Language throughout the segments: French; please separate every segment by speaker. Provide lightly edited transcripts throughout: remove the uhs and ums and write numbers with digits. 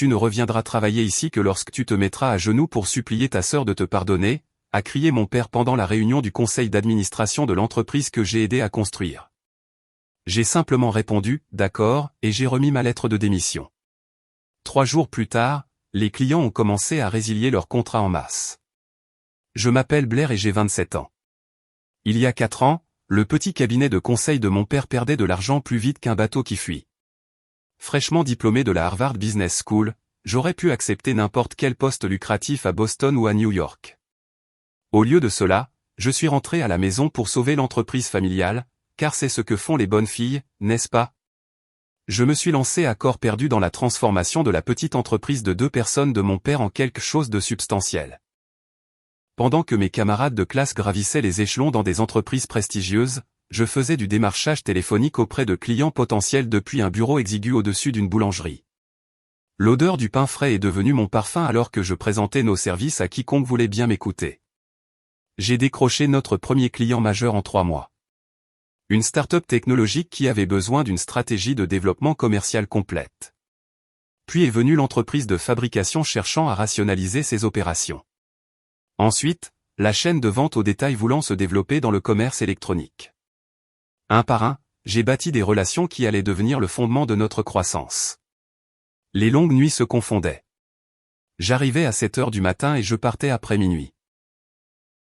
Speaker 1: tu ne reviendras travailler ici que lorsque tu te mettras à genoux pour supplier ta sœur de te pardonner, a crié mon père pendant la réunion du conseil d'administration de l'entreprise que j'ai aidé à construire. J'ai simplement répondu, d'accord, et j'ai remis ma lettre de démission. 3 jours plus tard, les clients ont commencé à résilier leur contrat en masse. Je m'appelle Blair et j'ai 27 ans. Il y a 4 ans, le petit cabinet de conseil de mon père perdait de l'argent plus vite qu'un bateau qui fuit. Fraîchement diplômé de la Harvard Business School, j'aurais pu accepter n'importe quel poste lucratif à Boston ou à New York. Au lieu de cela, je suis rentré à la maison pour sauver l'entreprise familiale, car c'est ce que font les bonnes filles, n'est-ce pas? Je me suis lancé à corps perdu dans la transformation de la petite entreprise de 2 personnes de mon père en quelque chose de substantiel. Pendant que mes camarades de classe gravissaient les échelons dans des entreprises prestigieuses, je faisais du démarchage téléphonique auprès de clients potentiels depuis un bureau exigu au-dessus d'une boulangerie. L'odeur du pain frais est devenue mon parfum alors que je présentais nos services à quiconque voulait bien m'écouter. J'ai décroché notre premier client majeur en 3 mois. Une start-up technologique qui avait besoin d'une stratégie de développement commercial complète. Puis est venue l'entreprise de fabrication cherchant à rationaliser ses opérations. Ensuite, la chaîne de vente au détail voulant se développer dans le commerce électronique. Un par un, j'ai bâti des relations qui allaient devenir le fondement de notre croissance. Les longues nuits se confondaient. J'arrivais à 7 heures du matin et je partais après minuit.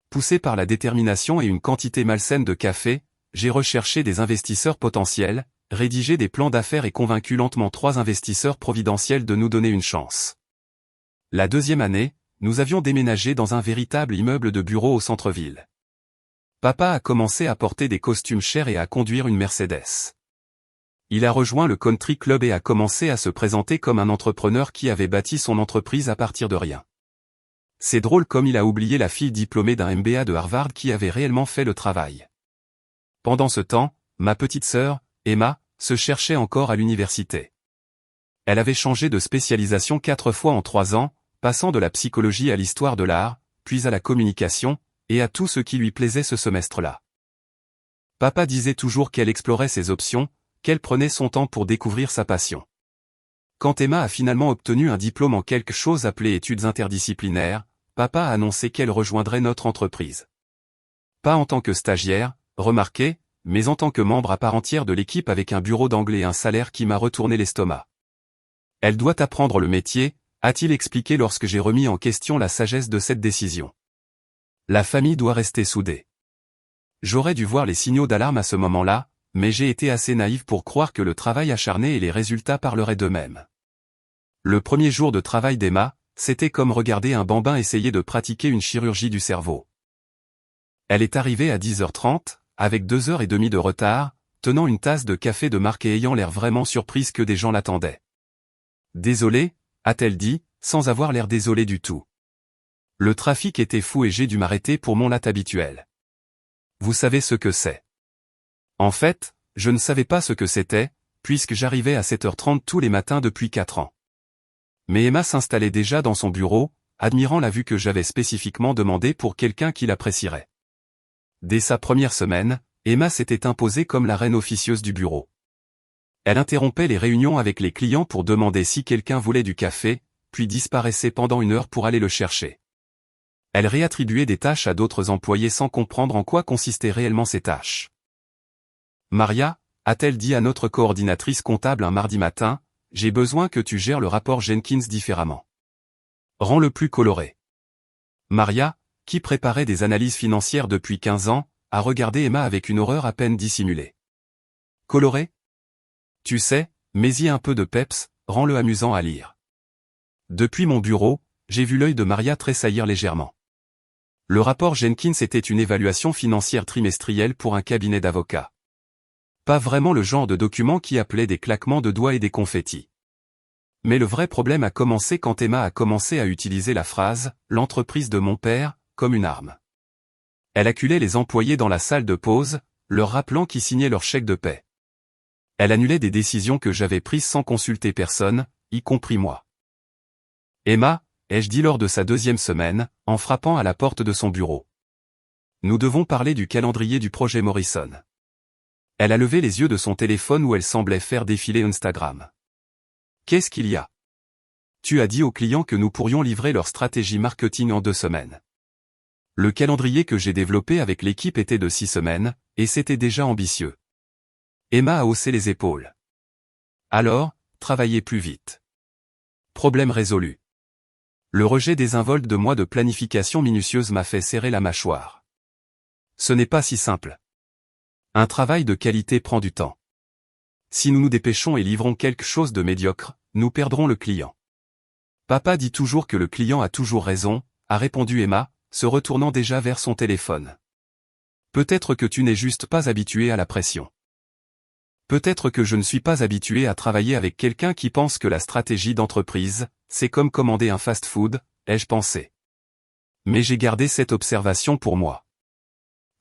Speaker 1: Poussé par la détermination et une quantité malsaine de café, j'ai recherché des investisseurs potentiels, rédigé des plans d'affaires et convaincu lentement 3 investisseurs providentiels de nous donner une chance. La 2e année, nous avions déménagé dans un véritable immeuble de bureaux au centre-ville. Papa a commencé à porter des costumes chers et à conduire une Mercedes. Il a rejoint le country club et a commencé à se présenter comme un entrepreneur qui avait bâti son entreprise à partir de rien. C'est drôle comme il a oublié la fille diplômée d'un MBA de Harvard qui avait réellement fait le travail. Pendant ce temps, ma petite sœur, Emma, se cherchait encore à l'université. Elle avait changé de spécialisation 4 fois en 3 ans, passant de la psychologie à l'histoire de l'art, puis à la communication, et à tout ce qui lui plaisait ce semestre-là. Papa disait toujours qu'elle explorait ses options, qu'elle prenait son temps pour découvrir sa passion. Quand Emma a finalement obtenu un diplôme en quelque chose appelé études interdisciplinaires, papa a annoncé qu'elle rejoindrait notre entreprise. Pas en tant que stagiaire, remarquez, mais en tant que membre à part entière de l'équipe avec un bureau d'anglais et un salaire qui m'a retourné l'estomac. Elle doit apprendre le métier, a-t-il expliqué lorsque j'ai remis en question la sagesse de cette décision. La famille doit rester soudée. J'aurais dû voir les signaux d'alarme à ce moment-là, mais j'ai été assez naïf pour croire que le travail acharné et les résultats parleraient d'eux-mêmes. Le premier jour de travail d'Emma, c'était comme regarder un bambin essayer de pratiquer une chirurgie du cerveau. Elle est arrivée à 10h30, avec 2h30 de retard, tenant une tasse de café de marque et ayant l'air vraiment surprise que des gens l'attendaient. « Désolée », a-t-elle dit, sans avoir l'air désolée du tout. Le trafic était fou et j'ai dû m'arrêter pour mon latte habituel. Vous savez ce que c'est. En fait, je ne savais pas ce que c'était, puisque j'arrivais à 7h30 tous les matins depuis 4 ans. Mais Emma s'installait déjà dans son bureau, admirant la vue que j'avais spécifiquement demandée pour quelqu'un qui l'apprécierait. Dès sa première semaine, Emma s'était imposée comme la reine officieuse du bureau. Elle interrompait les réunions avec les clients pour demander si quelqu'un voulait du café, puis disparaissait pendant 1 heure pour aller le chercher. Elle réattribuait des tâches à d'autres employés sans comprendre en quoi consistaient réellement ces tâches. Maria, a-t-elle dit à notre coordinatrice comptable un mardi matin, j'ai besoin que tu gères le rapport Jenkins différemment. Rends-le plus coloré. Maria, qui préparait des analyses financières depuis 15 ans, a regardé Emma avec une horreur à peine dissimulée. Coloré? Tu sais, mets-y un peu de peps, rends-le amusant à lire. Depuis mon bureau, j'ai vu l'œil de Maria tressaillir légèrement. Le rapport Jenkins était une évaluation financière trimestrielle pour un cabinet d'avocats. Pas vraiment le genre de document qui appelait des claquements de doigts et des confettis. Mais le vrai problème a commencé quand Emma a commencé à utiliser la phrase « l'entreprise de mon père » comme une arme. Elle acculait les employés dans la salle de pause, leur rappelant qui signait leur chèque de paie. Elle annulait des décisions que j'avais prises sans consulter personne, y compris moi. Emma, ai-je dit lors de sa 2e semaine, en frappant à la porte de son bureau. Nous devons parler du calendrier du projet Morrison. Elle a levé les yeux de son téléphone où elle semblait faire défiler Instagram. Qu'est-ce qu'il y a? tu as dit aux clients que nous pourrions livrer leur stratégie marketing en 2 semaines. Le calendrier que j'ai développé avec l'équipe était de 6 semaines, et c'était déjà ambitieux. Emma a haussé les épaules. Alors, travaillez plus vite. Problème résolu. Le rejet désinvolte de mois de planification minutieuse m'a fait serrer la mâchoire. Ce n'est pas si simple. Un travail de qualité prend du temps. Si nous nous dépêchons et livrons quelque chose de médiocre, nous perdrons le client. Papa dit toujours que le client a toujours raison, a répondu Emma, se retournant déjà vers son téléphone. Peut-être que tu n'es juste pas habitué à la pression. Peut-être que je ne suis pas habitué à travailler avec quelqu'un qui pense que la stratégie d'entreprise, c'est comme commander un fast-food, ai-je pensé. Mais j'ai gardé cette observation pour moi.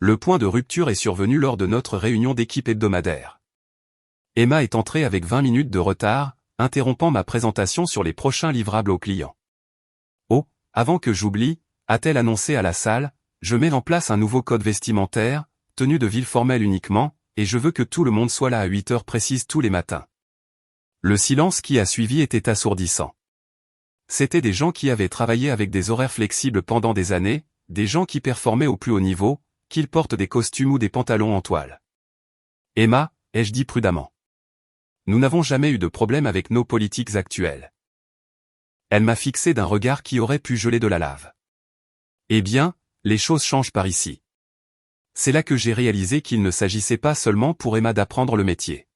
Speaker 1: Le point de rupture est survenu lors de notre réunion d'équipe hebdomadaire. Emma est entrée avec 20 minutes de retard, interrompant ma présentation sur les prochains livrables aux clients. Oh, avant que j'oublie, a-t-elle annoncé à la salle, je mets en place un nouveau code vestimentaire, tenue de ville formelle uniquement, et je veux que tout le monde soit là à 8 heures précises tous les matins. Le silence qui a suivi était assourdissant. C'étaient des gens qui avaient travaillé avec des horaires flexibles pendant des années, des gens qui performaient au plus haut niveau, qu'ils portent des costumes ou des pantalons en toile. Emma, ai-je dit prudemment. Nous n'avons jamais eu de problème avec nos politiques actuelles. Elle m'a fixé d'un regard qui aurait pu geler de la lave. Eh bien, les choses changent par ici. C'est là que j'ai réalisé qu'il ne s'agissait pas seulement pour Emma d'apprendre le métier.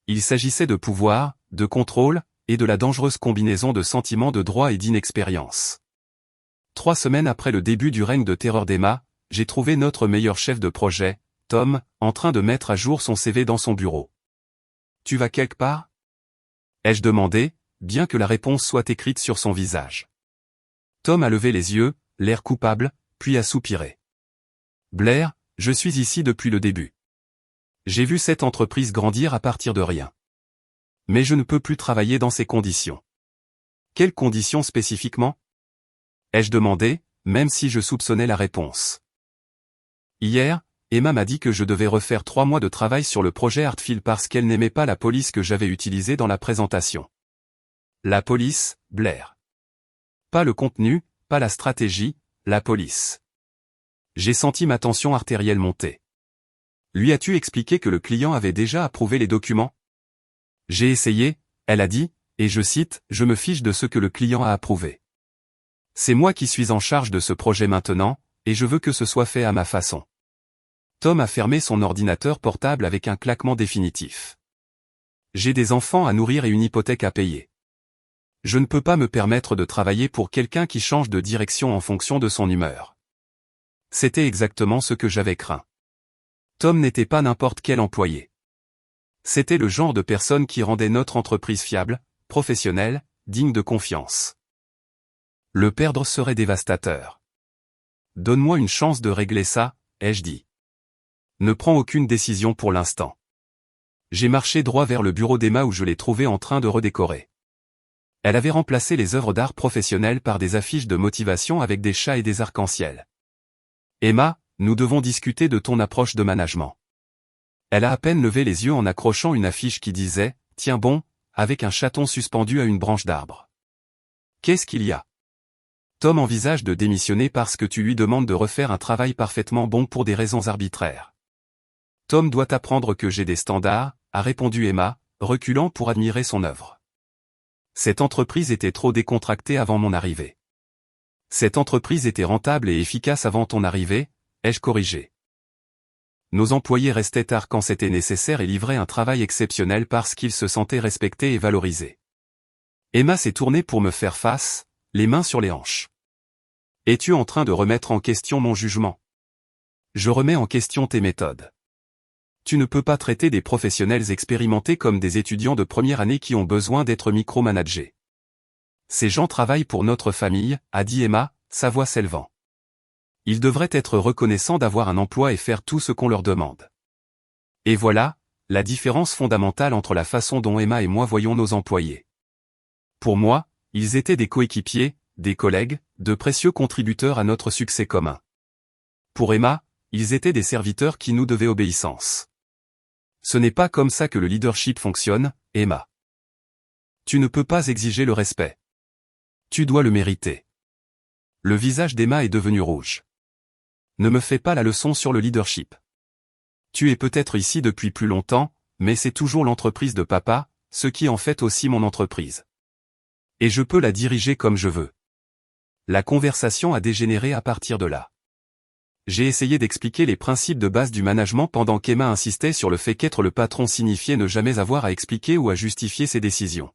Speaker 1: Il s'agissait de pouvoir, de contrôle, et de la dangereuse combinaison de sentiments de droit et d'inexpérience. 3 semaines après le début du règne de terreur d'Emma, j'ai trouvé notre meilleur chef de projet, Tom, en train de mettre à jour son CV dans son bureau. « Tu vas quelque part ?» ai-je demandé, bien que la réponse soit écrite sur son visage. Tom a levé les yeux, l'air coupable, puis a soupiré. « Blair, je suis ici depuis le début. J'ai vu cette entreprise grandir à partir de rien. Mais je ne peux plus travailler dans ces conditions. » Quelles conditions spécifiquement ? ai-je demandé, même si je soupçonnais la réponse. Hier, Emma m'a dit que je devais refaire 3 mois de travail sur le projet Artfield parce qu'elle n'aimait pas la police que j'avais utilisée dans la présentation. La police, Blair. Pas le contenu, pas la stratégie, la police. J'ai senti ma tension artérielle monter. Lui as-tu expliqué que le client avait déjà approuvé les documents ? J'ai essayé, elle a dit, et je cite, « Je me fiche de ce que le client a approuvé. C'est moi qui suis en charge de ce projet maintenant, et je veux que ce soit fait à ma façon. » Tom a fermé son ordinateur portable avec un claquement définitif. J'ai des enfants à nourrir et une hypothèque à payer. Je ne peux pas me permettre de travailler pour quelqu'un qui change de direction en fonction de son humeur. C'était exactement ce que j'avais craint. Tom n'était pas n'importe quel employé. C'était le genre de personne qui rendait notre entreprise fiable, professionnelle, digne de confiance. Le perdre serait dévastateur. Donne-moi une chance de régler ça, ai-je dit. Ne prends aucune décision pour l'instant. J'ai marché droit vers le bureau d'Emma où je l'ai trouvée en train de redécorer. Elle avait remplacé les œuvres d'art professionnelles par des affiches de motivation avec des chats et des arcs-en-ciel. Emma, nous devons discuter de ton approche de management. Elle a à peine levé les yeux en accrochant une affiche qui disait « Tiens bon », avec un chaton suspendu à une branche d'arbre. Qu'est-ce qu'il y a ? Tom envisage de démissionner parce que tu lui demandes de refaire un travail parfaitement bon pour des raisons arbitraires. Tom doit apprendre que j'ai des standards, a répondu Emma, reculant pour admirer son œuvre. Cette entreprise était trop décontractée avant mon arrivée. Cette entreprise était rentable et efficace avant ton arrivée, ai-je corrigé. Nos employés restaient tard quand c'était nécessaire et livraient un travail exceptionnel parce qu'ils se sentaient respectés et valorisés. Emma s'est tournée pour me faire face, les mains sur les hanches. Es-tu en train de remettre en question mon jugement ? Je remets en question tes méthodes. Tu ne peux pas traiter des professionnels expérimentés comme des étudiants de première année qui ont besoin d'être micromanagés. Ces gens travaillent pour notre famille, a dit Emma, sa voix s'élevant. Ils devraient être reconnaissants d'avoir un emploi et faire tout ce qu'on leur demande. Et voilà, la différence fondamentale entre la façon dont Emma et moi voyons nos employés. Pour moi, ils étaient des coéquipiers, des collègues, de précieux contributeurs à notre succès commun. Pour Emma, ils étaient des serviteurs qui nous devaient obéissance. Ce n'est pas comme ça que le leadership fonctionne, Emma. Tu ne peux pas exiger le respect. Tu dois le mériter. Le visage d'Emma est devenu rouge. Ne me fais pas la leçon sur le leadership. Tu es peut-être ici depuis plus longtemps, mais c'est toujours l'entreprise de papa, ce qui en fait aussi mon entreprise. Et je peux la diriger comme je veux. La conversation a dégénéré à partir de là. J'ai essayé d'expliquer les principes de base du management pendant qu'Emma insistait sur le fait qu'être le patron signifiait ne jamais avoir à expliquer ou à justifier ses décisions.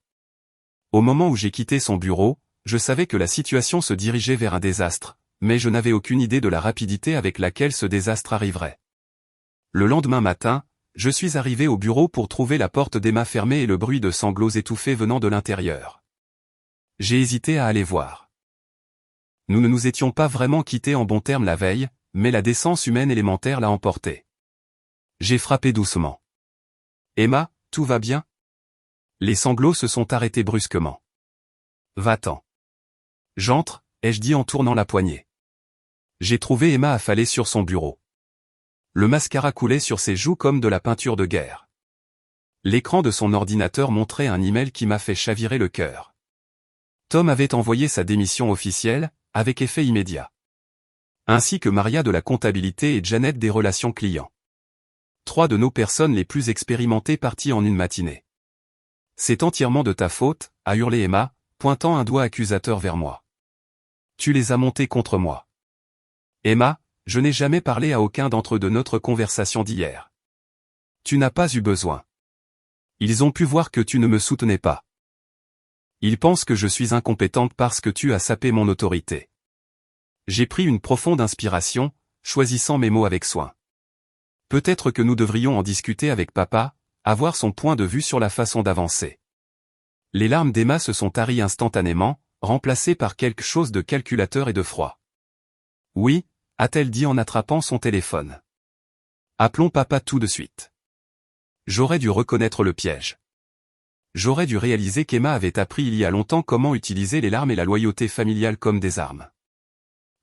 Speaker 1: Au moment où j'ai quitté son bureau, je savais que la situation se dirigeait vers un désastre, mais je n'avais aucune idée de la rapidité avec laquelle ce désastre arriverait. Le lendemain matin, je suis arrivé au bureau pour trouver la porte d'Emma fermée et le bruit de sanglots étouffés venant de l'intérieur. J'ai hésité à aller voir. Nous ne nous étions pas vraiment quittés en bons termes la veille, mais la décence humaine élémentaire l'a emporté. J'ai frappé doucement. Emma, tout va bien? Les sanglots se sont arrêtés brusquement. Va-t'en. J'entre, ai-je dit en tournant la poignée. J'ai trouvé Emma affalée sur son bureau. Le mascara coulait sur ses joues comme de la peinture de guerre. L'écran de son ordinateur montrait un email qui m'a fait chavirer le cœur. Tom avait envoyé sa démission officielle, avec effet immédiat. Ainsi que Maria de la comptabilité et Janet des relations clients. 3 de nos personnes les plus expérimentées parties en une matinée. C'est entièrement de ta faute, a hurlé Emma, pointant un doigt accusateur vers moi. Tu les as montés contre moi. Emma, je n'ai jamais parlé à aucun d'entre eux de notre conversation d'hier. Tu n'as pas eu besoin. Ils ont pu voir que tu ne me soutenais pas. Ils pensent que je suis incompétente parce que tu as sapé mon autorité. J'ai pris une profonde inspiration, choisissant mes mots avec soin. Peut-être que nous devrions en discuter avec papa, avoir son point de vue sur la façon d'avancer. Les larmes d'Emma se sont taries instantanément, remplacées par quelque chose de calculateur et de froid. Oui, a-t-elle dit en attrapant son téléphone. Appelons papa tout de suite. J'aurais dû reconnaître le piège. J'aurais dû réaliser qu'Emma avait appris il y a longtemps comment utiliser les larmes et la loyauté familiale comme des armes.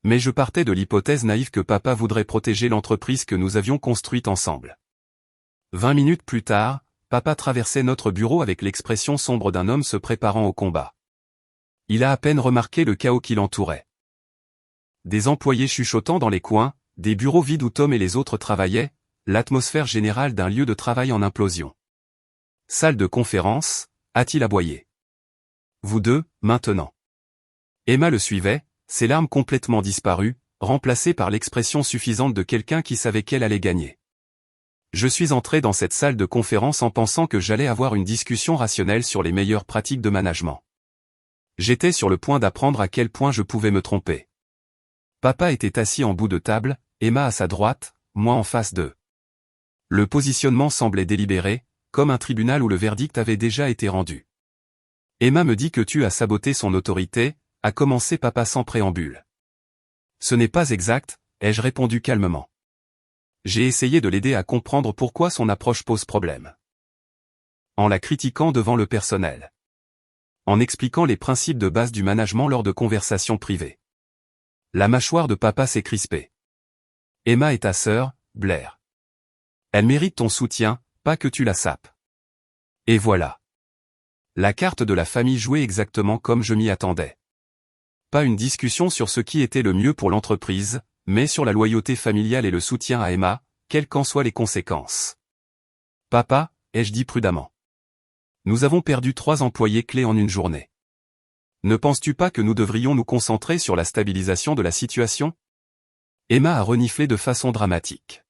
Speaker 1: Mais je partais de l'hypothèse naïve que papa voudrait protéger l'entreprise que nous avions construite ensemble. 20 minutes plus tard, papa traversait notre bureau avec l'expression sombre d'un homme se préparant au combat. Il a à peine remarqué le chaos qui l'entourait. Des employés chuchotant dans les coins, des bureaux vides où Tom et les autres travaillaient, l'atmosphère générale d'un lieu de travail en implosion. Salle de conférence, a-t-il aboyé. Vous deux, maintenant. Emma le suivait, ses larmes complètement disparues, remplacées par l'expression suffisante de quelqu'un qui savait qu'elle allait gagner. Je suis entré dans cette salle de conférence en pensant que j'allais avoir une discussion rationnelle sur les meilleures pratiques de management. J'étais sur le point d'apprendre à quel point je pouvais me tromper. Papa était assis en bout de table, Emma à sa droite, moi en face d'eux. Le positionnement semblait délibéré, comme un tribunal où le verdict avait déjà été rendu. Emma me dit que tu as saboté son autorité, a commencé papa sans préambule. Ce n'est pas exact, ai-je répondu calmement. J'ai essayé de l'aider à comprendre pourquoi son approche pose problème. En la critiquant devant le personnel. En expliquant les principes de base du management lors de conversations privées. La mâchoire de papa s'est crispée. Emma est ta sœur, Blair. Elle mérite ton soutien, pas que tu la sapes. Et voilà. La carte de la famille jouait exactement comme je m'y attendais. Pas une discussion sur ce qui était le mieux pour l'entreprise, mais sur la loyauté familiale et le soutien à Emma, quelles qu'en soient les conséquences. Papa, ai-je dit prudemment. Nous avons perdu 3 employés clés en une journée. Ne penses-tu pas que nous devrions nous concentrer sur la stabilisation de la situation? Emma a reniflé de façon dramatique.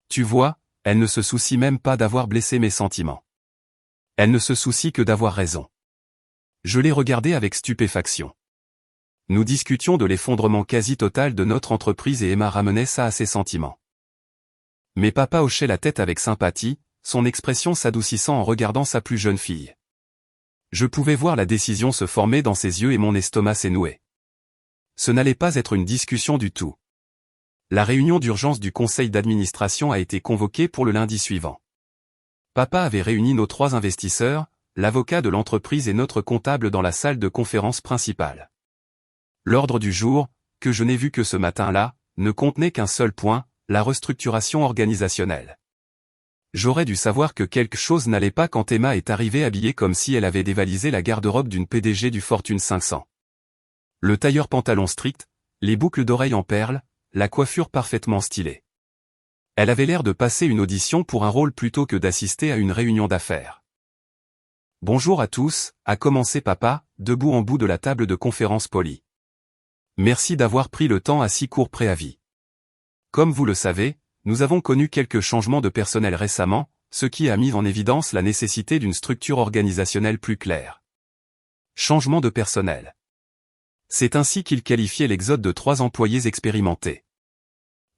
Speaker 1: Tu vois, elle ne se soucie même pas d'avoir blessé mes sentiments. Elle ne se soucie que d'avoir raison. Je l'ai regardée avec stupéfaction. Nous discutions de l'effondrement quasi total de notre entreprise et Emma ramenait ça à ses sentiments. Mais papa hochait la tête avec sympathie, son expression s'adoucissant en regardant sa plus jeune fille. Je pouvais voir la décision se former dans ses yeux et mon estomac s'est noué. Ce n'allait pas être une discussion du tout. La réunion d'urgence du conseil d'administration a été convoquée pour le lundi suivant. Papa avait réuni nos 3 investisseurs, l'avocat de l'entreprise et notre comptable dans la salle de conférence principale. L'ordre du jour, que je n'ai vu que ce matin-là, ne contenait qu'un seul point, la restructuration organisationnelle. J'aurais dû savoir que quelque chose n'allait pas quand Emma est arrivée habillée comme si elle avait dévalisé la garde-robe d'une PDG du Fortune 500. Le tailleur pantalon strict, les boucles d'oreilles en perles, la coiffure parfaitement stylée. Elle avait l'air de passer une audition pour un rôle plutôt que d'assister à une réunion d'affaires. Bonjour à tous, a commencé papa, debout en bout de la table de conférence polie. Merci d'avoir pris le temps à si court préavis. Comme vous le savez, nous avons connu quelques changements de personnel récemment, ce qui a mis en évidence la nécessité d'une structure organisationnelle plus claire. Changement de personnel. C'est ainsi qu'il qualifiait l'exode de 3 employés expérimentés.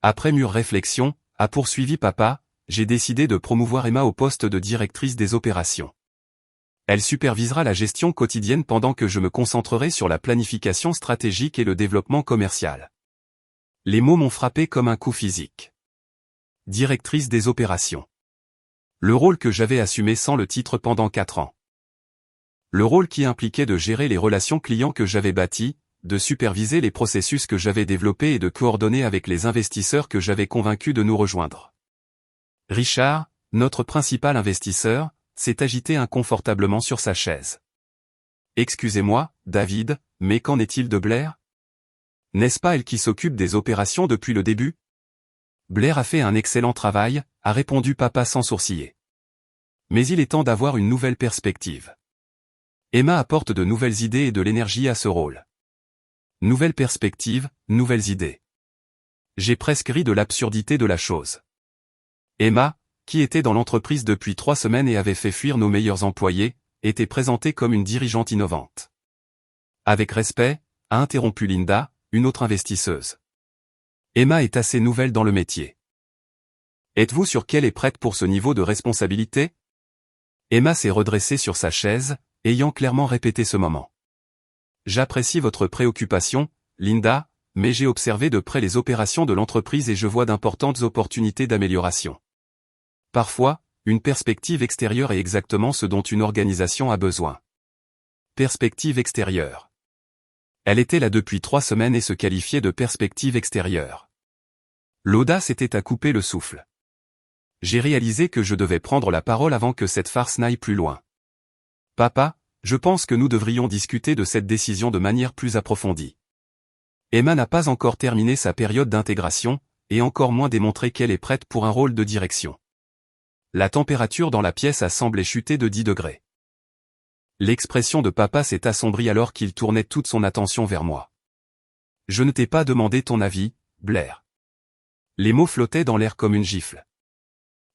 Speaker 1: Après mûre réflexion, a poursuivi papa, j'ai décidé de promouvoir Emma au poste de directrice des opérations. Elle supervisera la gestion quotidienne pendant que je me concentrerai sur la planification stratégique et le développement commercial. Les mots m'ont frappé comme un coup physique. Directrice des opérations. Le rôle que j'avais assumé sans le titre pendant 4 ans. Le rôle qui impliquait de gérer les relations clients que j'avais bâties, de superviser les processus que j'avais développés et de coordonner avec les investisseurs que j'avais convaincus de nous rejoindre. Richard, notre principal investisseur, s'est agité inconfortablement sur sa chaise. Excusez-moi, David, mais qu'en est-il de Blair? N'est-ce pas elle qui s'occupe des opérations depuis le début? Blair a fait un excellent travail, a répondu papa sans sourciller. Mais il est temps d'avoir une nouvelle perspective. Emma apporte de nouvelles idées et de l'énergie à ce rôle. Nouvelle perspective, nouvelles idées. J'ai presque ri de l'absurdité de la chose. Emma, qui était dans l'entreprise depuis 3 semaines et avait fait fuir nos meilleurs employés, était présentée comme une dirigeante innovante. Avec respect, a interrompu Linda, une autre investisseuse. Emma est assez nouvelle dans le métier. Êtes-vous sûr qu'elle est prête pour ce niveau de responsabilité? Emma s'est redressée sur sa chaise, ayant clairement répété ce moment. J'apprécie votre préoccupation, Linda, mais j'ai observé de près les opérations de l'entreprise et je vois d'importantes opportunités d'amélioration. Parfois, une perspective extérieure est exactement ce dont une organisation a besoin. Perspective extérieure. Elle était là depuis 3 semaines et se qualifiait de perspective extérieure. L'audace était à couper le souffle. J'ai réalisé que je devais prendre la parole avant que cette farce n'aille plus loin. Papa, je pense que nous devrions discuter de cette décision de manière plus approfondie. Emma n'a pas encore terminé sa période d'intégration, et encore moins démontré qu'elle est prête pour un rôle de direction. La température dans la pièce a semblé chuter de 10 degrés. L'expression de papa s'est assombrie alors qu'il tournait toute son attention vers moi. Je ne t'ai pas demandé ton avis, Blair. Les mots flottaient dans l'air comme une gifle.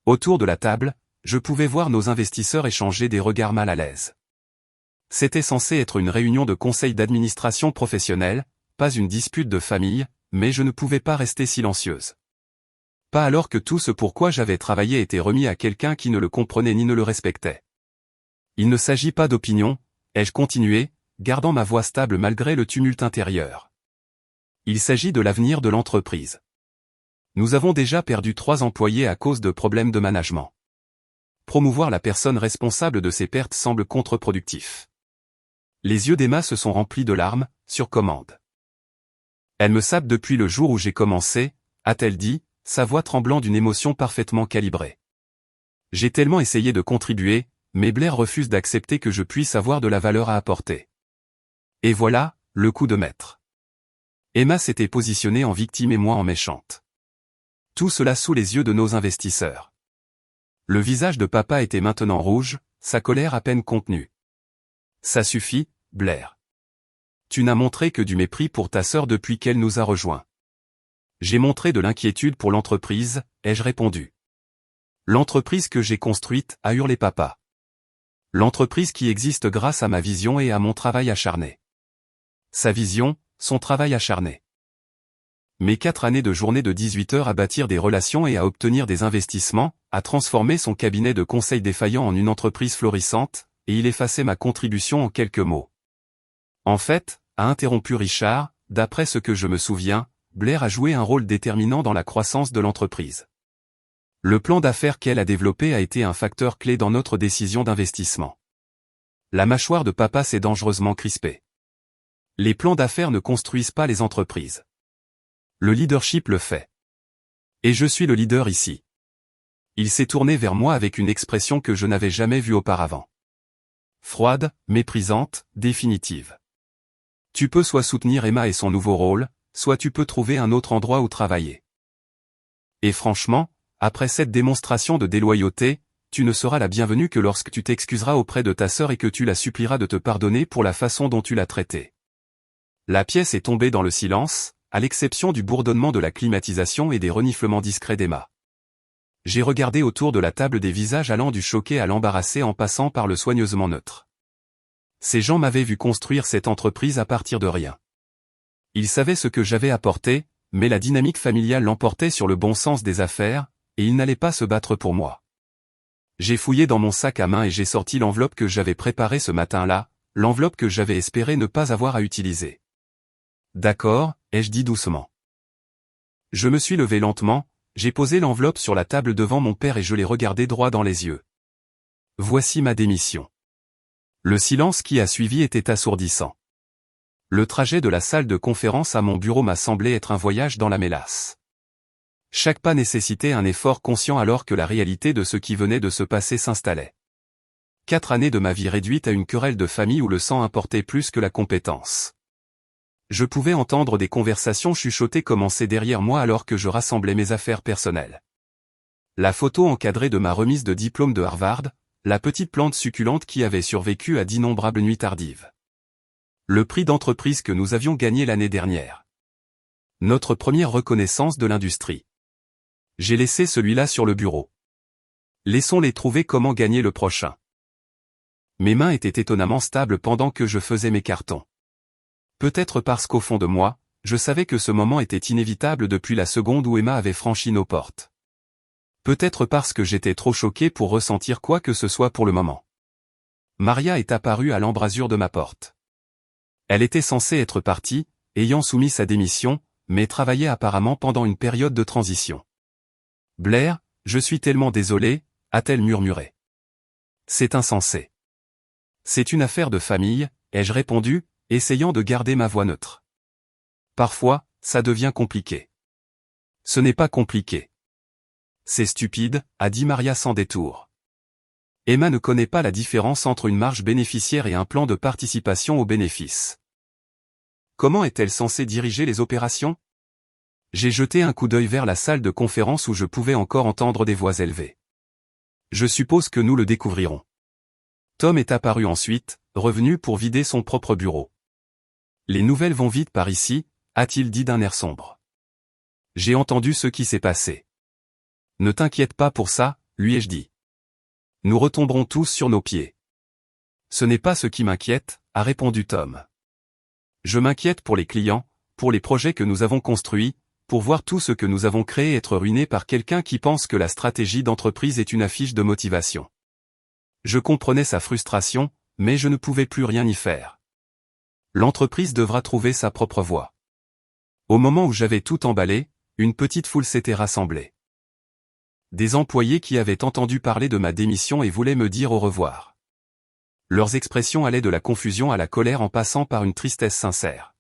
Speaker 1: Autour de la table, je pouvais voir nos investisseurs échanger des regards mal à l'aise. C'était censé être une réunion de conseil d'administration professionnelle, pas une dispute de famille, mais je ne pouvais pas rester silencieuse. Pas alors que tout ce pourquoi j'avais travaillé était remis à quelqu'un qui ne le comprenait ni ne le respectait. Il ne s'agit pas d'opinion, ai-je continué, gardant ma voix stable malgré le tumulte intérieur. Il s'agit de l'avenir de l'entreprise. Nous avons déjà perdu 3 employés à cause de problèmes de management. Promouvoir la personne responsable de ces pertes semble contre-productif. Les yeux d'Emma se sont remplis de larmes, sur commande. Elle me sape depuis le jour où j'ai commencé, a-t-elle dit, sa voix tremblant d'une émotion parfaitement calibrée. J'ai tellement essayé de contribuer, mais Blair refuse d'accepter que je puisse avoir de la valeur à apporter. Et voilà, le coup de maître. Emma s'était positionnée en victime et moi en méchante. Tout cela sous les yeux de nos investisseurs. Le visage de papa était maintenant rouge, sa colère à peine contenue. Ça suffit, Blair. Tu n'as montré que du mépris pour ta sœur depuis qu'elle nous a rejoints. J'ai montré de l'inquiétude pour l'entreprise, ai-je répondu. L'entreprise que j'ai construite, a hurlé papa. L'entreprise qui existe grâce à ma vision et à mon travail acharné. Sa vision, son travail acharné. Mes 4 années de journée de 18 heures à bâtir des relations et à obtenir des investissements, à transformer son cabinet de conseil défaillant en une entreprise florissante, et il effaçait ma contribution en quelques mots. En fait, a interrompu Richard, d'après ce que je me souviens, Blair a joué un rôle déterminant dans la croissance de l'entreprise. Le plan d'affaires qu'elle a développé a été un facteur clé dans notre décision d'investissement. La mâchoire de papa s'est dangereusement crispée. Les plans d'affaires ne construisent pas les entreprises. Le leadership le fait. Et je suis le leader ici. Il s'est tourné vers moi avec une expression que je n'avais jamais vue auparavant. Froide, méprisante, définitive. Tu peux soit soutenir Emma et son nouveau rôle, soit tu peux trouver un autre endroit où travailler. Et franchement, après cette démonstration de déloyauté, tu ne seras la bienvenue que lorsque tu t'excuseras auprès de ta sœur et que tu la supplieras de te pardonner pour la façon dont tu l'as traitée. La pièce est tombée dans le silence, à l'exception du bourdonnement de la climatisation et des reniflements discrets d'Emma. J'ai regardé autour de la table des visages allant du choqué à l'embarrassé en passant par le soigneusement neutre. Ces gens m'avaient vu construire cette entreprise à partir de rien. Ils savaient ce que j'avais apporté, mais la dynamique familiale l'emportait sur le bon sens des affaires, et ils n'allaient pas se battre pour moi. J'ai fouillé dans mon sac à main et j'ai sorti l'enveloppe que j'avais préparée ce matin-là, l'enveloppe que j'avais espéré ne pas avoir à utiliser. D'accord, ai-je dit doucement. Je me suis levé lentement, j'ai posé l'enveloppe sur la table devant mon père et je l'ai regardé droit dans les yeux. Voici ma démission. Le silence qui a suivi était assourdissant. Le trajet de la salle de conférence à mon bureau m'a semblé être un voyage dans la mélasse. Chaque pas nécessitait un effort conscient alors que la réalité de ce qui venait de se passer s'installait. 4 années de ma vie réduite à une querelle de famille où le sang importait plus que la compétence. Je pouvais entendre des conversations chuchotées commencer derrière moi alors que je rassemblais mes affaires personnelles. La photo encadrée de ma remise de diplôme de Harvard, la petite plante succulente qui avait survécu à d'innombrables nuits tardives. Le prix d'entreprise que nous avions gagné l'année dernière. Notre première reconnaissance de l'industrie. J'ai laissé celui-là sur le bureau. Laissons-les trouver comment gagner le prochain. Mes mains étaient étonnamment stables pendant que je faisais mes cartons. Peut-être parce qu'au fond de moi, je savais que ce moment était inévitable depuis la seconde où Emma avait franchi nos portes. Peut-être parce que j'étais trop choqué pour ressentir quoi que ce soit pour le moment. Maria est apparue à l'embrasure de ma porte. Elle était censée être partie, ayant soumis sa démission, mais travaillait apparemment pendant une période de transition. « Blair, je suis tellement désolée », a-t-elle murmuré. « C'est insensé. »« C'est une affaire de famille », ai-je répondu, essayant de garder ma voix neutre. « Parfois, ça devient compliqué. »« Ce n'est pas compliqué. »« C'est stupide », a dit Maria sans détour. Emma ne connaît pas la différence entre une marge bénéficiaire et un plan de participation aux bénéfices. Comment est-elle censée diriger les opérations ? J'ai jeté un coup d'œil vers la salle de conférence où je pouvais encore entendre des voix élevées. Je suppose que nous le découvrirons. Tom est apparu ensuite, revenu pour vider son propre bureau. Les nouvelles vont vite par ici, a-t-il dit d'un air sombre. J'ai entendu ce qui s'est passé. Ne t'inquiète pas pour ça, lui ai-je dit. Nous retomberons tous sur nos pieds. Ce n'est pas ce qui m'inquiète, a répondu Tom. Je m'inquiète pour les clients, pour les projets que nous avons construits, pour voir tout ce que nous avons créé être ruiné par quelqu'un qui pense que la stratégie d'entreprise est une affiche de motivation. Je comprenais sa frustration, mais je ne pouvais plus rien y faire. L'entreprise devra trouver sa propre voie. Au moment où j'avais tout emballé, une petite foule s'était rassemblée. Des employés qui avaient entendu parler de ma démission et voulaient me dire au revoir. Leurs expressions allaient de la confusion à la colère en passant par une tristesse sincère.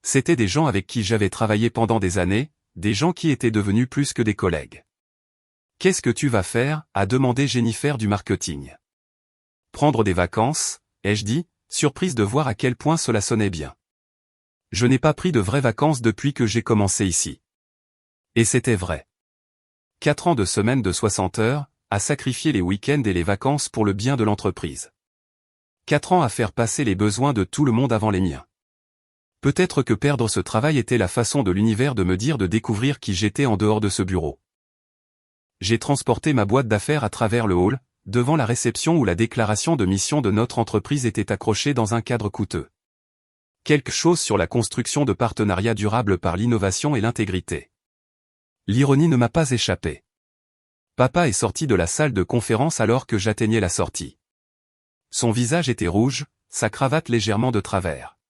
Speaker 1: C'étaient des gens avec qui j'avais travaillé pendant des années, des gens qui étaient devenus plus que des collègues. « Qu'est-ce que tu vas faire ?» a demandé Jennifer du marketing. « Prendre des vacances ?» ai-je dit, surprise de voir à quel point cela sonnait bien. Je n'ai pas pris de vraies vacances depuis que j'ai commencé ici. Et c'était vrai. 4 ans de semaine de 60 heures, à sacrifier les week-ends et les vacances pour le bien de l'entreprise. 4 ans à faire passer les besoins de tout le monde avant les miens. Peut-être que perdre ce travail était la façon de l'univers de me dire de découvrir qui j'étais en dehors de ce bureau. J'ai transporté ma boîte d'affaires à travers le hall, devant la réception où la déclaration de mission de notre entreprise était accrochée dans un cadre coûteux. Quelque chose sur la construction de partenariats durables par l'innovation et l'intégrité. L'ironie ne m'a pas échappé. Papa est sorti de la salle de conférence alors que j'atteignais la sortie. Son visage était rouge, sa cravate légèrement de travers.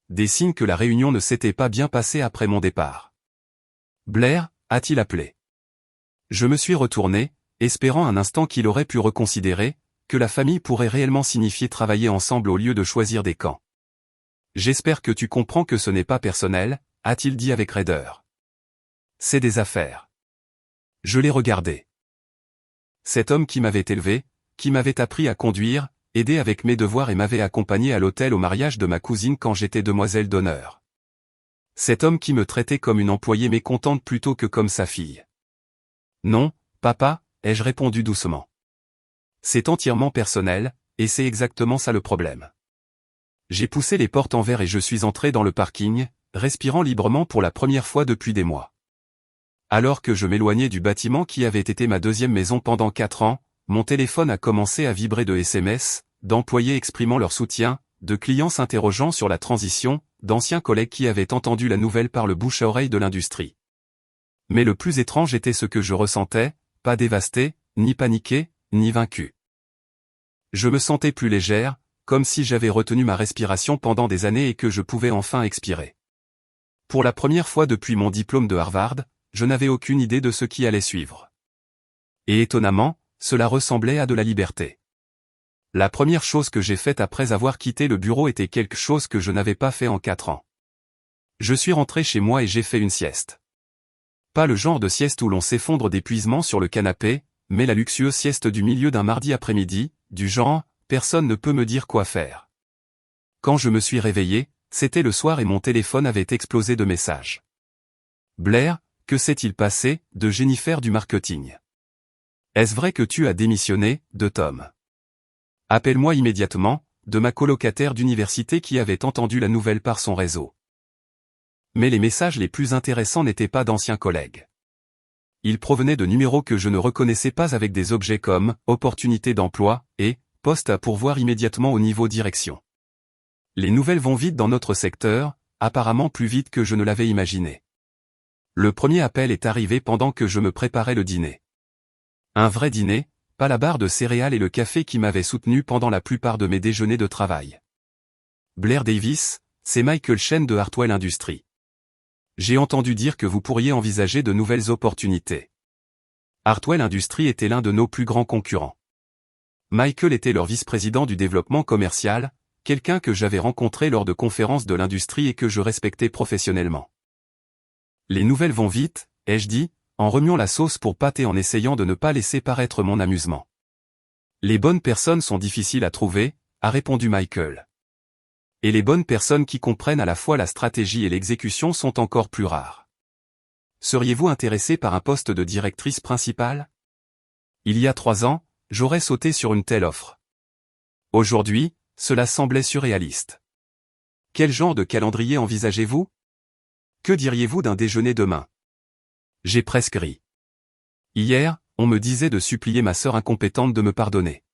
Speaker 1: Des signes que la réunion ne s'était pas bien passée après mon départ. Blair, a-t-il appelé. Je me suis retourné, espérant un instant qu'il aurait pu reconsidérer, que la famille pourrait réellement signifier travailler ensemble au lieu de choisir des camps. J'espère que tu comprends que ce n'est pas personnel, a-t-il dit avec raideur. C'est des affaires. Je l'ai regardé. Cet homme qui m'avait élevé, qui m'avait appris à conduire, aidé avec mes devoirs et m'avait accompagné à l'hôtel au mariage de ma cousine quand j'étais demoiselle d'honneur. Cet homme qui me traitait comme une employée mécontente plutôt que comme sa fille. Non, papa, ai-je répondu doucement. C'est entièrement personnel, et c'est exactement ça le problème. J'ai poussé les portes en verre et je suis entré dans le parking, respirant librement pour la première fois depuis des mois. Alors que je m'éloignais du bâtiment qui avait été ma deuxième maison pendant 4 ans, mon téléphone a commencé à vibrer de SMS, d'employés exprimant leur soutien, de clients s'interrogeant sur la transition, d'anciens collègues qui avaient entendu la nouvelle par le bouche à oreille de l'industrie. Mais le plus étrange était ce que je ressentais, pas dévasté, ni paniqué, ni vaincu. Je me sentais plus légère, comme si j'avais retenu ma respiration pendant des années et que je pouvais enfin expirer. Pour la première fois depuis mon diplôme de Harvard, je n'avais aucune idée de ce qui allait suivre. Et étonnamment, cela ressemblait à de la liberté. La première chose que j'ai faite après avoir quitté le bureau était quelque chose que je n'avais pas fait en 4 ans. Je suis rentré chez moi et j'ai fait une sieste. Pas le genre de sieste où l'on s'effondre d'épuisement sur le canapé, mais la luxueuse sieste du milieu d'un mardi après-midi, du genre, personne ne peut me dire quoi faire. Quand je me suis réveillé, c'était le soir et mon téléphone avait explosé de messages. Blair, que s'est-il passé, de Jennifer du marketing. Est-ce vrai que tu as démissionné, de Tom? Appelle-moi immédiatement, de ma colocataire d'université qui avait entendu la nouvelle par son réseau. Mais les messages les plus intéressants n'étaient pas d'anciens collègues. Ils provenaient de numéros que je ne reconnaissais pas avec des objets comme « opportunité d'emploi » et « poste à pourvoir immédiatement au niveau direction ». Les nouvelles vont vite dans notre secteur, apparemment plus vite que je ne l'avais imaginé. Le premier appel est arrivé pendant que je me préparais le dîner. Un vrai dîner, pas la barre de céréales et le café qui m'avaient soutenu pendant la plupart de mes déjeuners de travail. Blair Davis, c'est Michael Chen de Hartwell Industries. J'ai entendu dire que vous pourriez envisager de nouvelles opportunités. Hartwell Industries était l'un de nos plus grands concurrents. Michael était leur vice-président du développement commercial, quelqu'un que j'avais rencontré lors de conférences de l'industrie et que je respectais professionnellement. Les nouvelles vont vite, ai-je dit, en remuant la sauce pour pâte et en essayant de ne pas laisser paraître mon amusement. Les bonnes personnes sont difficiles à trouver, a répondu Michael. Et les bonnes personnes qui comprennent à la fois la stratégie et l'exécution sont encore plus rares. Seriez-vous intéressé par un poste de directrice principale? Il y a 3 ans, j'aurais sauté sur une telle offre. Aujourd'hui, cela semblait surréaliste. Quel genre de calendrier envisagez-vous? Que diriez-vous d'un déjeuner demain? J'ai presque ri. Hier, on me disait de supplier ma sœur incompétente de me pardonner.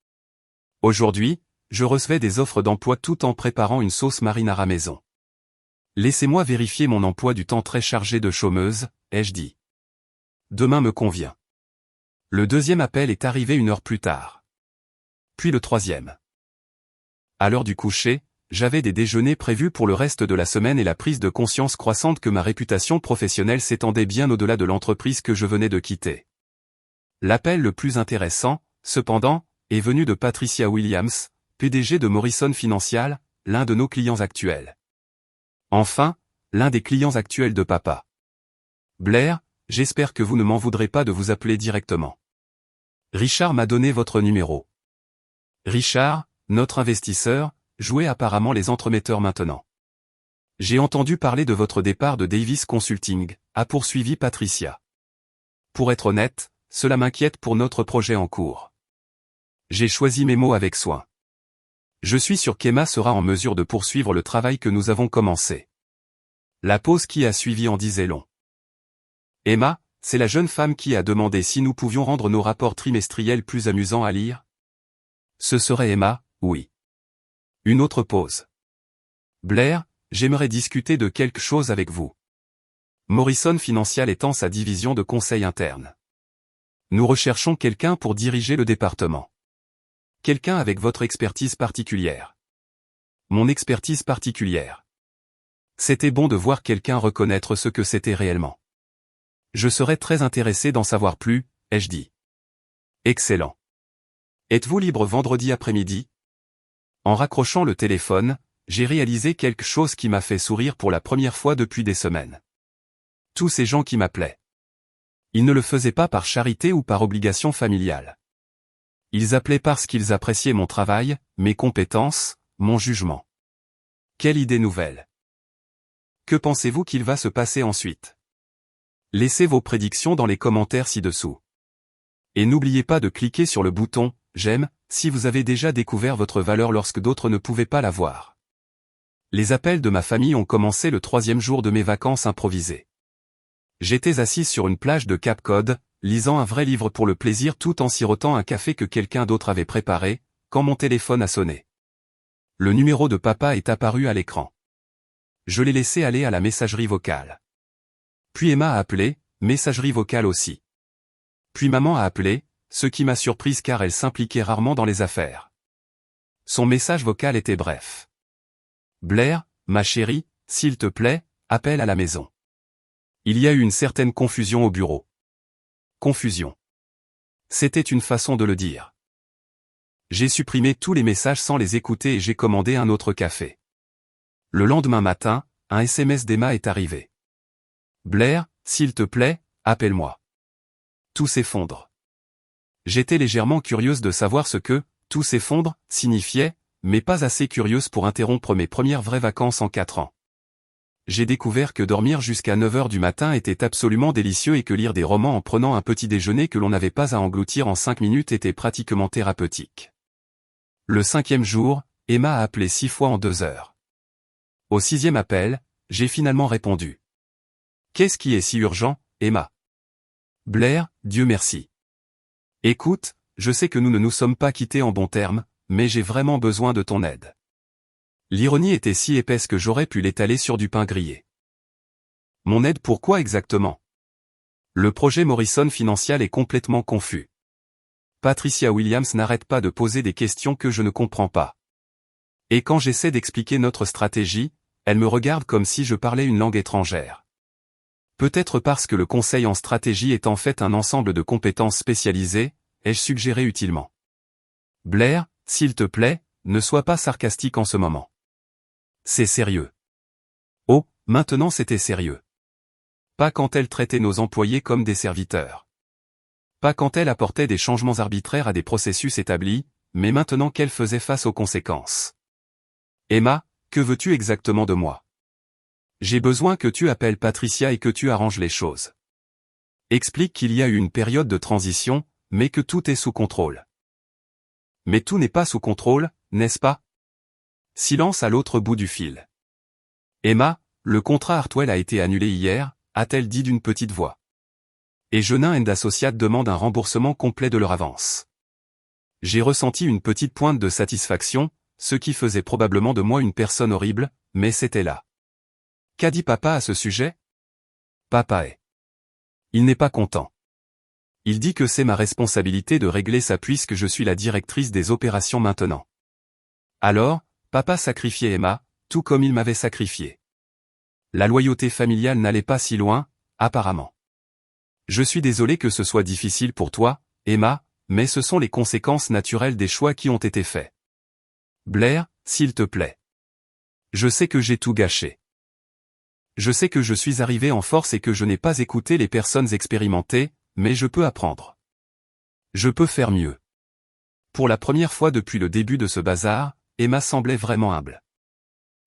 Speaker 1: Aujourd'hui, je recevais des offres d'emploi tout en préparant une sauce marinara maison. Laissez-moi vérifier mon emploi du temps très chargé de chômeuse, ai-je dit. Demain me convient. Le deuxième appel est arrivé 1 heure plus tard. Puis le troisième. À l'heure du coucher, j'avais des déjeuners prévus pour le reste de la semaine et la prise de conscience croissante que ma réputation professionnelle s'étendait bien au-delà de l'entreprise que je venais de quitter. L'appel le plus intéressant, cependant, est venu de Patricia Williams, PDG de Morrison Financial, l'un de nos clients actuels. Enfin, l'un des clients actuels de papa. Blair, j'espère que vous ne m'en voudrez pas de vous appeler directement. Richard m'a donné votre numéro. Richard, notre investisseur, jouait apparemment les entremetteurs maintenant. J'ai entendu parler de votre départ de Davis Consulting, a poursuivi Patricia. Pour être honnête, cela m'inquiète pour notre projet en cours. J'ai choisi mes mots avec soin. Je suis sûr qu'Emma sera en mesure de poursuivre le travail que nous avons commencé. La pause qui a suivi en disait long. Emma, c'est la jeune femme qui a demandé si nous pouvions rendre nos rapports trimestriels plus amusants à lire. Ce serait Emma, oui. Une autre pause. Blair, j'aimerais discuter de quelque chose avec vous. Morrison Financial étend sa division de conseil interne. Nous recherchons quelqu'un pour diriger le département. Quelqu'un avec votre expertise particulière. Mon expertise particulière. C'était bon de voir quelqu'un reconnaître ce que c'était réellement. Je serais très intéressé d'en savoir plus, ai-je dit. Excellent. Êtes-vous libre vendredi après-midi? En raccrochant le téléphone, j'ai réalisé quelque chose qui m'a fait sourire pour la première fois depuis des semaines. Tous ces gens qui m'appelaient. Ils ne le faisaient pas par charité ou par obligation familiale. Ils appelaient parce qu'ils appréciaient mon travail, mes compétences, mon jugement. Quelle idée nouvelle! Que pensez-vous qu'il va se passer ensuite? Laissez vos prédictions dans les commentaires ci-dessous. Et n'oubliez pas de cliquer sur le bouton « J'aime » si vous avez déjà découvert votre valeur lorsque d'autres ne pouvaient pas la voir. Les appels de ma famille ont commencé le 3e jour de mes vacances improvisées. J'étais assise sur une plage de Cap Cod, lisant un vrai livre pour le plaisir tout en sirotant un café que quelqu'un d'autre avait préparé, quand mon téléphone a sonné. Le numéro de papa est apparu à l'écran. Je l'ai laissé aller à la messagerie vocale. Puis Emma a appelé, messagerie vocale aussi. Puis maman a appelé, ce qui m'a surprise car elle s'impliquait rarement dans les affaires. Son message vocal était bref. Blair, ma chérie, s'il te plaît, appelle à la maison. Il y a eu une certaine confusion au bureau. Confusion. C'était une façon de le dire. J'ai supprimé tous les messages sans les écouter et j'ai commandé un autre café. Le lendemain matin, un SMS d'Emma est arrivé. Blair, s'il te plaît, appelle-moi. Tout s'effondre. J'étais légèrement curieuse de savoir ce que « tout s'effondre » signifiait, mais pas assez curieuse pour interrompre mes premières vraies vacances en 4 ans. J'ai découvert que dormir jusqu'à 9 heures du matin était absolument délicieux et que lire des romans en prenant un petit déjeuner que l'on n'avait pas à engloutir en 5 minutes était pratiquement thérapeutique. Le 5e jour, Emma a appelé 6 fois en 2 heures. Au 6e appel, j'ai finalement répondu. Qu'est-ce qui est si urgent, Emma? Blair, Dieu merci. Écoute, je sais que nous ne nous sommes pas quittés en bons termes, mais j'ai vraiment besoin de ton aide. L'ironie était si épaisse que j'aurais pu l'étaler sur du pain grillé. Mon aide pourquoi exactement? Le projet Morrison Financial est complètement confus. Patricia Williams n'arrête pas de poser des questions que je ne comprends pas. Et quand j'essaie d'expliquer notre stratégie, elle me regarde comme si je parlais une langue étrangère. Peut-être parce que le conseil en stratégie est en fait un ensemble de compétences spécialisées, ai-je suggéré utilement. Blair, s'il te plaît, ne sois pas sarcastique en ce moment. C'est sérieux. Oh, maintenant c'était sérieux. Pas quand elle traitait nos employés comme des serviteurs. Pas quand elle apportait des changements arbitraires à des processus établis, mais maintenant qu'elle faisait face aux conséquences. Emma, que veux-tu exactement de moi? J'ai besoin que tu appelles Patricia et que tu arranges les choses. Explique qu'il y a eu une période de transition, mais que tout est sous contrôle. Mais tout n'est pas sous contrôle, n'est-ce pas? Silence à l'autre bout du fil. Emma, le contrat Hartwell a été annulé hier, a-t-elle dit d'une petite voix. Et Genin & Associates demande un remboursement complet de leur avance. J'ai ressenti une petite pointe de satisfaction, ce qui faisait probablement de moi une personne horrible, mais c'était là. Qu'a dit papa à ce sujet? Papa est. Il n'est pas content. Il dit que c'est ma responsabilité de régler ça puisque je suis la directrice des opérations maintenant. Alors, papa sacrifiait Emma, tout comme il m'avait sacrifié. La loyauté familiale n'allait pas si loin, apparemment. Je suis désolé que ce soit difficile pour toi, Emma, mais ce sont les conséquences naturelles des choix qui ont été faits. Blair, s'il te plaît. Je sais que j'ai tout gâché. Je sais que je suis arrivé en force et que je n'ai pas écouté les personnes expérimentées, mais je peux apprendre. Je peux faire mieux. Pour la première fois depuis le début de ce bazar, Emma semblait vraiment humble.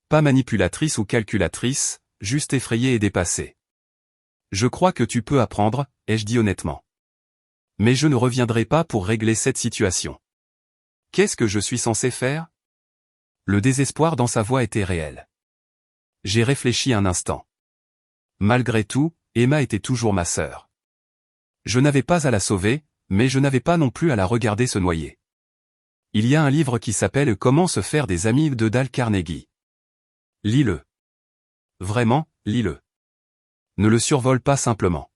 Speaker 1: Pas manipulatrice ou calculatrice, juste effrayée et dépassée. Je crois que tu peux apprendre, ai-je dit honnêtement. Mais je ne reviendrai pas pour régler cette situation. Qu'est-ce que je suis censé faire? Le désespoir dans sa voix était réel. J'ai réfléchi un instant. Malgré tout, Emma était toujours ma sœur. Je n'avais pas à la sauver, mais je n'avais pas non plus à la regarder se noyer. Il y a un livre qui s'appelle Comment se faire des amis de Dale Carnegie. Lis-le. Vraiment, lis-le. Ne le survole pas simplement.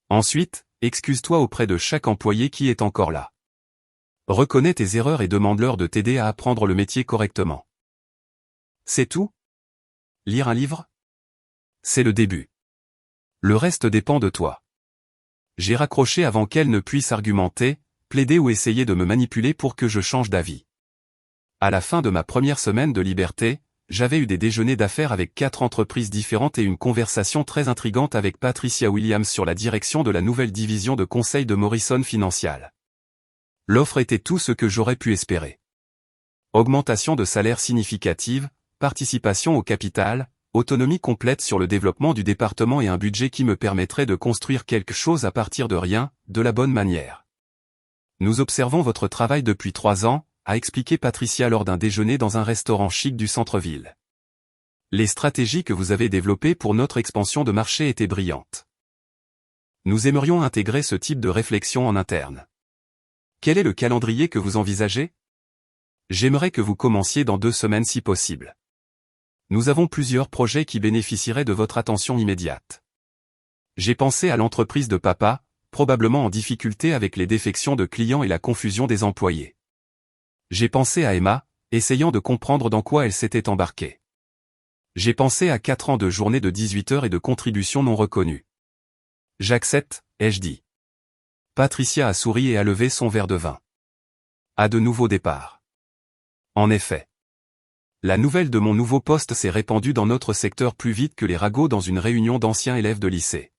Speaker 1: Ensuite, excuse-toi auprès de chaque employé qui est encore là. Reconnais tes erreurs et demande-leur de t'aider à apprendre le métier correctement. C'est tout? Lire un livre? C'est le début. Le reste dépend de toi. J'ai raccroché avant qu'elle ne puisse argumenter, plaider ou essayer de me manipuler pour que je change d'avis. À la fin de ma première semaine de liberté, j'avais eu des déjeuners d'affaires avec 4 entreprises différentes et une conversation très intrigante avec Patricia Williams sur la direction de la nouvelle division de conseil de Morrison Financial. L'offre était tout ce que j'aurais pu espérer. Augmentation de salaire significative, participation au capital, autonomie complète sur le développement du département et un budget qui me permettrait de construire quelque chose à partir de rien, de la bonne manière. Nous observons votre travail depuis 3 ans, a expliqué Patricia lors d'un déjeuner dans un restaurant chic du centre-ville. Les stratégies que vous avez développées pour notre expansion de marché étaient brillantes. Nous aimerions intégrer ce type de réflexion en interne. Quel est le calendrier que vous envisagez? J'aimerais que vous commenciez dans 2 semaines si possible. Nous avons plusieurs projets qui bénéficieraient de votre attention immédiate. J'ai pensé à l'entreprise de papa, probablement en difficulté avec les défections de clients et la confusion des employés. J'ai pensé à Emma, essayant de comprendre dans quoi elle s'était embarquée. J'ai pensé à 4 ans de journée de 18 heures et de contributions non reconnues. J'accepte, ai-je dit. Patricia a souri et a levé son verre de vin. À de nouveaux départs. En effet. La nouvelle de mon nouveau poste s'est répandue dans notre secteur plus vite que les ragots dans une réunion d'anciens élèves de lycée.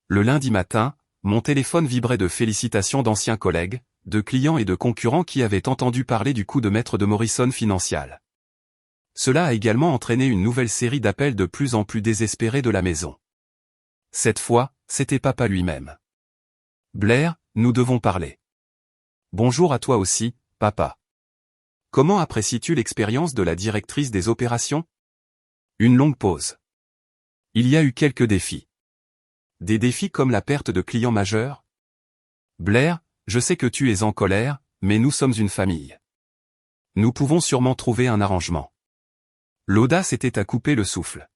Speaker 1: Le lundi matin, mon téléphone vibrait de félicitations d'anciens collègues, de clients et de concurrents qui avaient entendu parler du coup de maître de Morrison Financial. Cela a également entraîné une nouvelle série d'appels de plus en plus désespérés de la maison. Cette fois, c'était papa lui-même. Blair, nous devons parler. Bonjour à toi aussi, papa. Comment apprécies-tu l'expérience de la directrice des opérations? Une longue pause. Il y a eu quelques défis. Des défis comme la perte de clients majeurs? Blair, je sais que tu es en colère, mais nous sommes une famille. Nous pouvons sûrement trouver un arrangement. L'audace était à couper le souffle.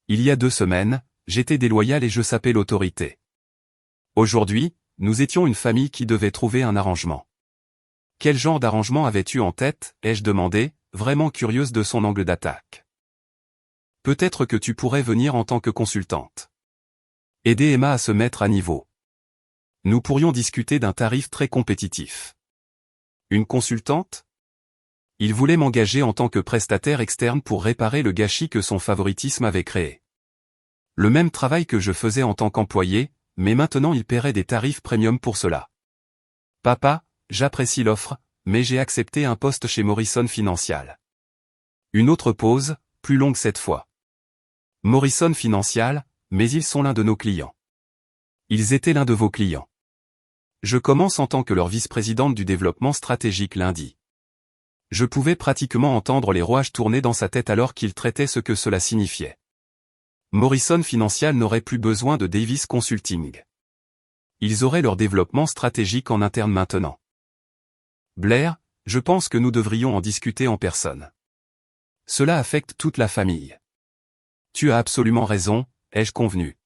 Speaker 1: Il y a 2 semaines, j'étais déloyal et je sapais l'autorité. Aujourd'hui, nous étions une famille qui devait trouver un arrangement. Quel genre d'arrangement avais-tu en tête, ai-je demandé, vraiment curieuse de son angle d'attaque. Peut-être que tu pourrais venir en tant que consultante. Aider Emma à se mettre à niveau. Nous pourrions discuter d'un tarif très compétitif. Une consultante? Il voulait m'engager en tant que prestataire externe pour réparer le gâchis que son favoritisme avait créé. Le même travail que je faisais en tant qu'employé, mais maintenant il paierait des tarifs premium pour cela. Papa, j'apprécie l'offre, mais j'ai accepté un poste chez Morrison Financial. Une autre pause, plus longue cette fois. Morrison Financial, mais ils sont l'un de nos clients. Ils étaient l'un de vos clients. Je commence en tant que leur vice-présidente du développement stratégique lundi. Je pouvais pratiquement entendre les rouages tourner dans sa tête alors qu'il traitait ce que cela signifiait. Morrison Financial n'aurait plus besoin de Davis Consulting. Ils auraient leur développement stratégique en interne maintenant. Blair, je pense que nous devrions en discuter en personne. Cela affecte toute la famille. Tu as absolument raison, ai-je convenu.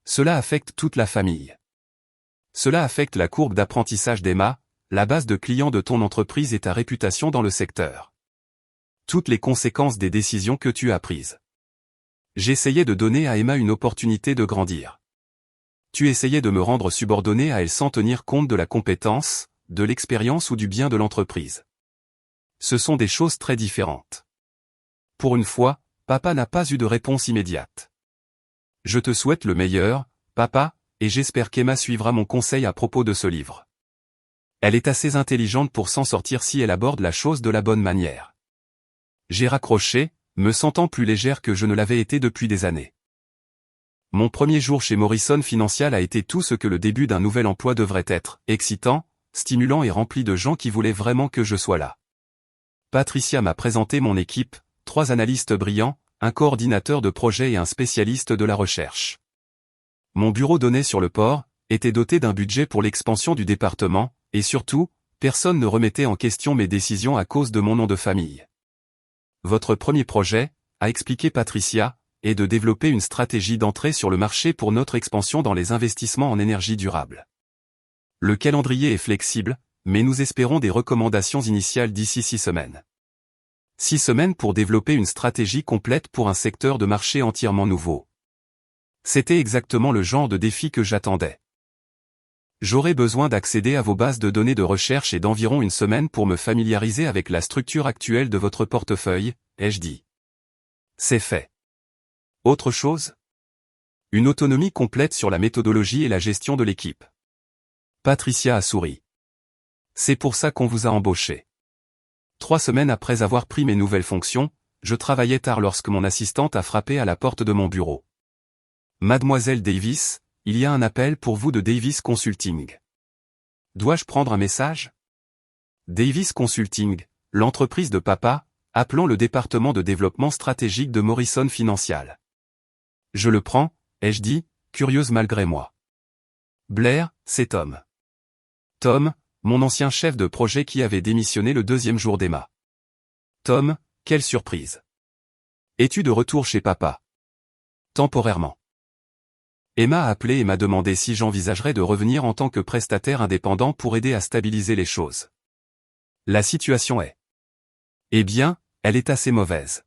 Speaker 1: Cela affecte toute la famille. Cela affecte la courbe d'apprentissage d'Emma, la base de clients de ton entreprise et ta réputation dans le secteur. Toutes les conséquences des décisions que tu as prises. J'essayais de donner à Emma une opportunité de grandir. Tu essayais de me rendre subordonné à elle sans tenir compte de la compétence, de l'expérience ou du bien de l'entreprise. Ce sont des choses très différentes. Pour une fois, papa n'a pas eu de réponse immédiate. Je te souhaite le meilleur, papa, et j'espère qu'Emma suivra mon conseil à propos de ce livre. Elle est assez intelligente pour s'en sortir si elle aborde la chose de la bonne manière. J'ai raccroché, me sentant plus légère que je ne l'avais été depuis des années. Mon premier jour chez Morrison Financial a été tout ce que le début d'un nouvel emploi devrait être, excitant, stimulant et rempli de gens qui voulaient vraiment que je sois là. Patricia m'a présenté mon équipe, 3 analystes brillants, un coordinateur de projet et un spécialiste de la recherche. Mon bureau donnait sur le port, était doté d'un budget pour l'expansion du département, et surtout, personne ne remettait en question mes décisions à cause de mon nom de famille. Votre premier projet, a expliqué Patricia, est de développer une stratégie d'entrée sur le marché pour notre expansion dans les investissements en énergie durable. Le calendrier est flexible, mais nous espérons des recommandations initiales d'ici 6 semaines. 6 semaines pour développer une stratégie complète pour un secteur de marché entièrement nouveau. C'était exactement le genre de défi que j'attendais. J'aurai besoin d'accéder à vos bases de données de recherche et d'environ 1 semaine pour me familiariser avec la structure actuelle de votre portefeuille, ai-je dit. C'est fait. Autre chose? Une autonomie complète sur la méthodologie et la gestion de l'équipe. Patricia a souri. C'est pour ça qu'on vous a embauché. 3 semaines après avoir pris mes nouvelles fonctions, je travaillais tard lorsque mon assistante a frappé à la porte de mon bureau. Mademoiselle Davis, il y a un appel pour vous de Davis Consulting. Dois-je prendre un message? Davis Consulting, l'entreprise de papa, appelons le département de développement stratégique de Morrison Financial. Je le prends, ai-je dit, curieuse malgré moi. Blair, c'est Tom. Tom, mon ancien chef de projet qui avait démissionné le 2e jour d'Emma. Tom, quelle surprise. Es-tu de retour chez papa? Temporairement. Emma a appelé et m'a demandé si j'envisagerais de revenir en tant que prestataire indépendant pour aider à stabiliser les choses. La situation est. Eh bien, elle est assez mauvaise.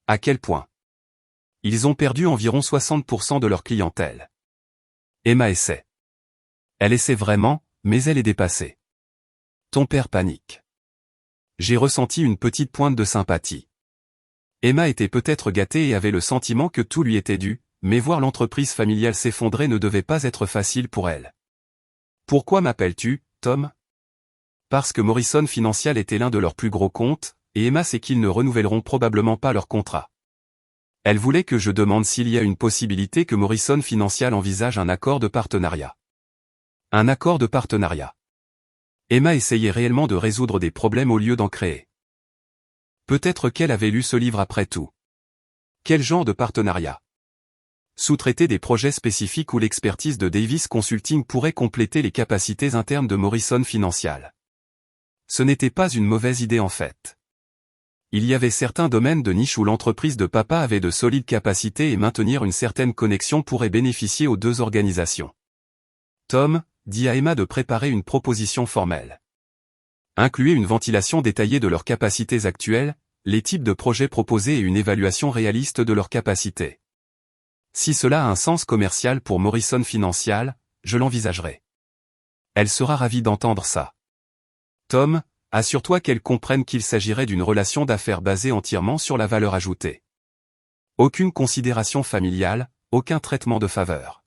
Speaker 1: À quel point? Ils ont perdu environ 60% de leur clientèle. Emma essaie. Elle essaie vraiment, mais elle est dépassée. Ton père panique. J'ai ressenti une petite pointe de sympathie. Emma était peut-être gâtée et avait le sentiment que tout lui était dû, mais voir l'entreprise familiale s'effondrer ne devait pas être facile pour elle. Pourquoi m'appelles-tu, Tom? Parce que Morrison Financial était l'un de leurs plus gros comptes, et Emma sait qu'ils ne renouvelleront probablement pas leur contrat. Elle voulait que je demande s'il y a une possibilité que Morrison Financial envisage un accord de partenariat. Un accord de partenariat. Emma essayait réellement de résoudre des problèmes au lieu d'en créer. Peut-être qu'elle avait lu ce livre après tout. Quel genre de partenariat? Sous-traiter des projets spécifiques où l'expertise de Davis Consulting pourrait compléter les capacités internes de Morrison Financial. Ce n'était pas une mauvaise idée en fait. Il y avait certains domaines de niche où l'entreprise de papa avait de solides capacités et maintenir une certaine connexion pourrait bénéficier aux deux organisations. Tom, dit à Emma de préparer une proposition formelle. Incluez une ventilation détaillée de leurs capacités actuelles, les types de projets proposés et une évaluation réaliste de leurs capacités. Si cela a un sens commercial pour Morrison Financial, je l'envisagerai. Elle sera ravie d'entendre ça. Tom, assure-toi qu'elle comprenne qu'il s'agirait d'une relation d'affaires basée entièrement sur la valeur ajoutée. Aucune considération familiale, aucun traitement de faveur.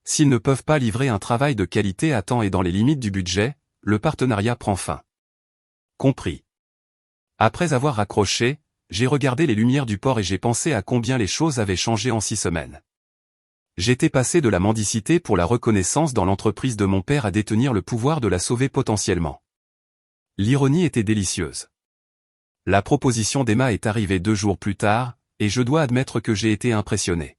Speaker 1: S'ils ne peuvent pas livrer un travail de qualité à temps et dans les limites du budget, le partenariat prend fin. Compris. Après avoir raccroché, j'ai regardé les lumières du port et j'ai pensé à combien les choses avaient changé en 6 semaines. J'étais passé de la mendicité pour la reconnaissance dans l'entreprise de mon père à détenir le pouvoir de la sauver potentiellement. L'ironie était délicieuse. La proposition d'Emma est arrivée 2 jours plus tard, et je dois admettre que j'ai été impressionné.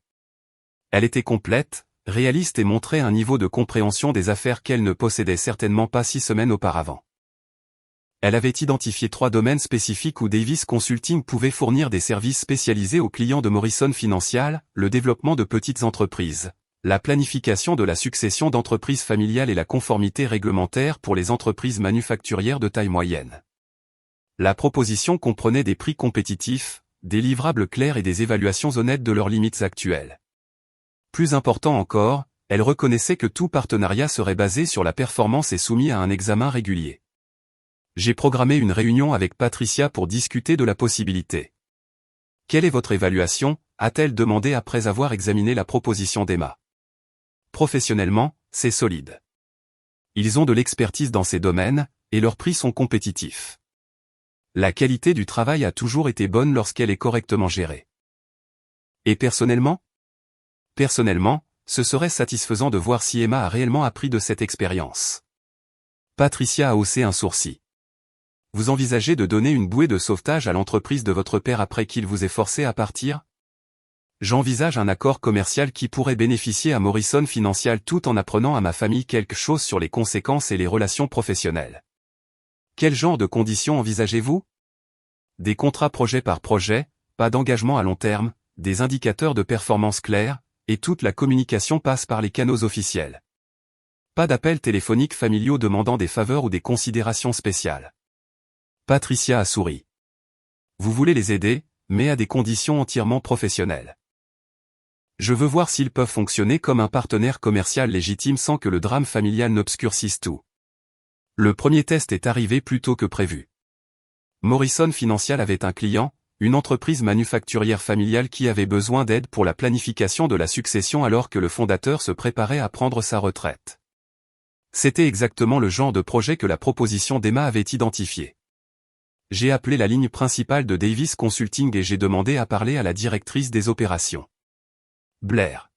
Speaker 1: Elle était complète, réaliste et montrait un niveau de compréhension des affaires qu'elle ne possédait certainement pas 6 semaines auparavant. Elle avait identifié 3 domaines spécifiques où Davis Consulting pouvait fournir des services spécialisés aux clients de Morrison Financial, le développement de petites entreprises, la planification de la succession d'entreprises familiales et la conformité réglementaire pour les entreprises manufacturières de taille moyenne. La proposition comprenait des prix compétitifs, des livrables clairs et des évaluations honnêtes de leurs limites actuelles. Plus important encore, elle reconnaissait que tout partenariat serait basé sur la performance et soumis à un examen régulier. J'ai programmé une réunion avec Patricia pour discuter de la possibilité. Quelle est votre évaluation, a-t-elle demandé après avoir examiné la proposition d'Emma. Professionnellement, c'est solide. Ils ont de l'expertise dans ces domaines, et leurs prix sont compétitifs. La qualité du travail a toujours été bonne lorsqu'elle est correctement gérée. Et personnellement? Personnellement, ce serait satisfaisant de voir si Emma a réellement appris de cette expérience. Patricia a haussé un sourcil. Vous envisagez de donner une bouée de sauvetage à l'entreprise de votre père après qu'il vous ait forcé à partir? J'envisage un accord commercial qui pourrait bénéficier à Morrison Financial tout en apprenant à ma famille quelque chose sur les conséquences et les relations professionnelles. Quel genre de conditions envisagez-vous? Des contrats projet par projet, pas d'engagement à long terme, des indicateurs de performance clairs, et toute la communication passe par les canaux officiels. Pas d'appels téléphoniques familiaux demandant des faveurs ou des considérations spéciales. Patricia a souri. Vous voulez les aider, mais à des conditions entièrement professionnelles. Je veux voir s'ils peuvent fonctionner comme un partenaire commercial légitime sans que le drame familial n'obscurcisse tout. Le premier test est arrivé plus tôt que prévu. Morrison Financial avait un client, une entreprise manufacturière familiale qui avait besoin d'aide pour la planification de la succession alors que le fondateur se préparait à prendre sa retraite. C'était exactement le genre de projet que la proposition d'Emma avait identifié. J'ai appelé la ligne principale de Davis Consulting et j'ai demandé à parler à la directrice des opérations. Blair.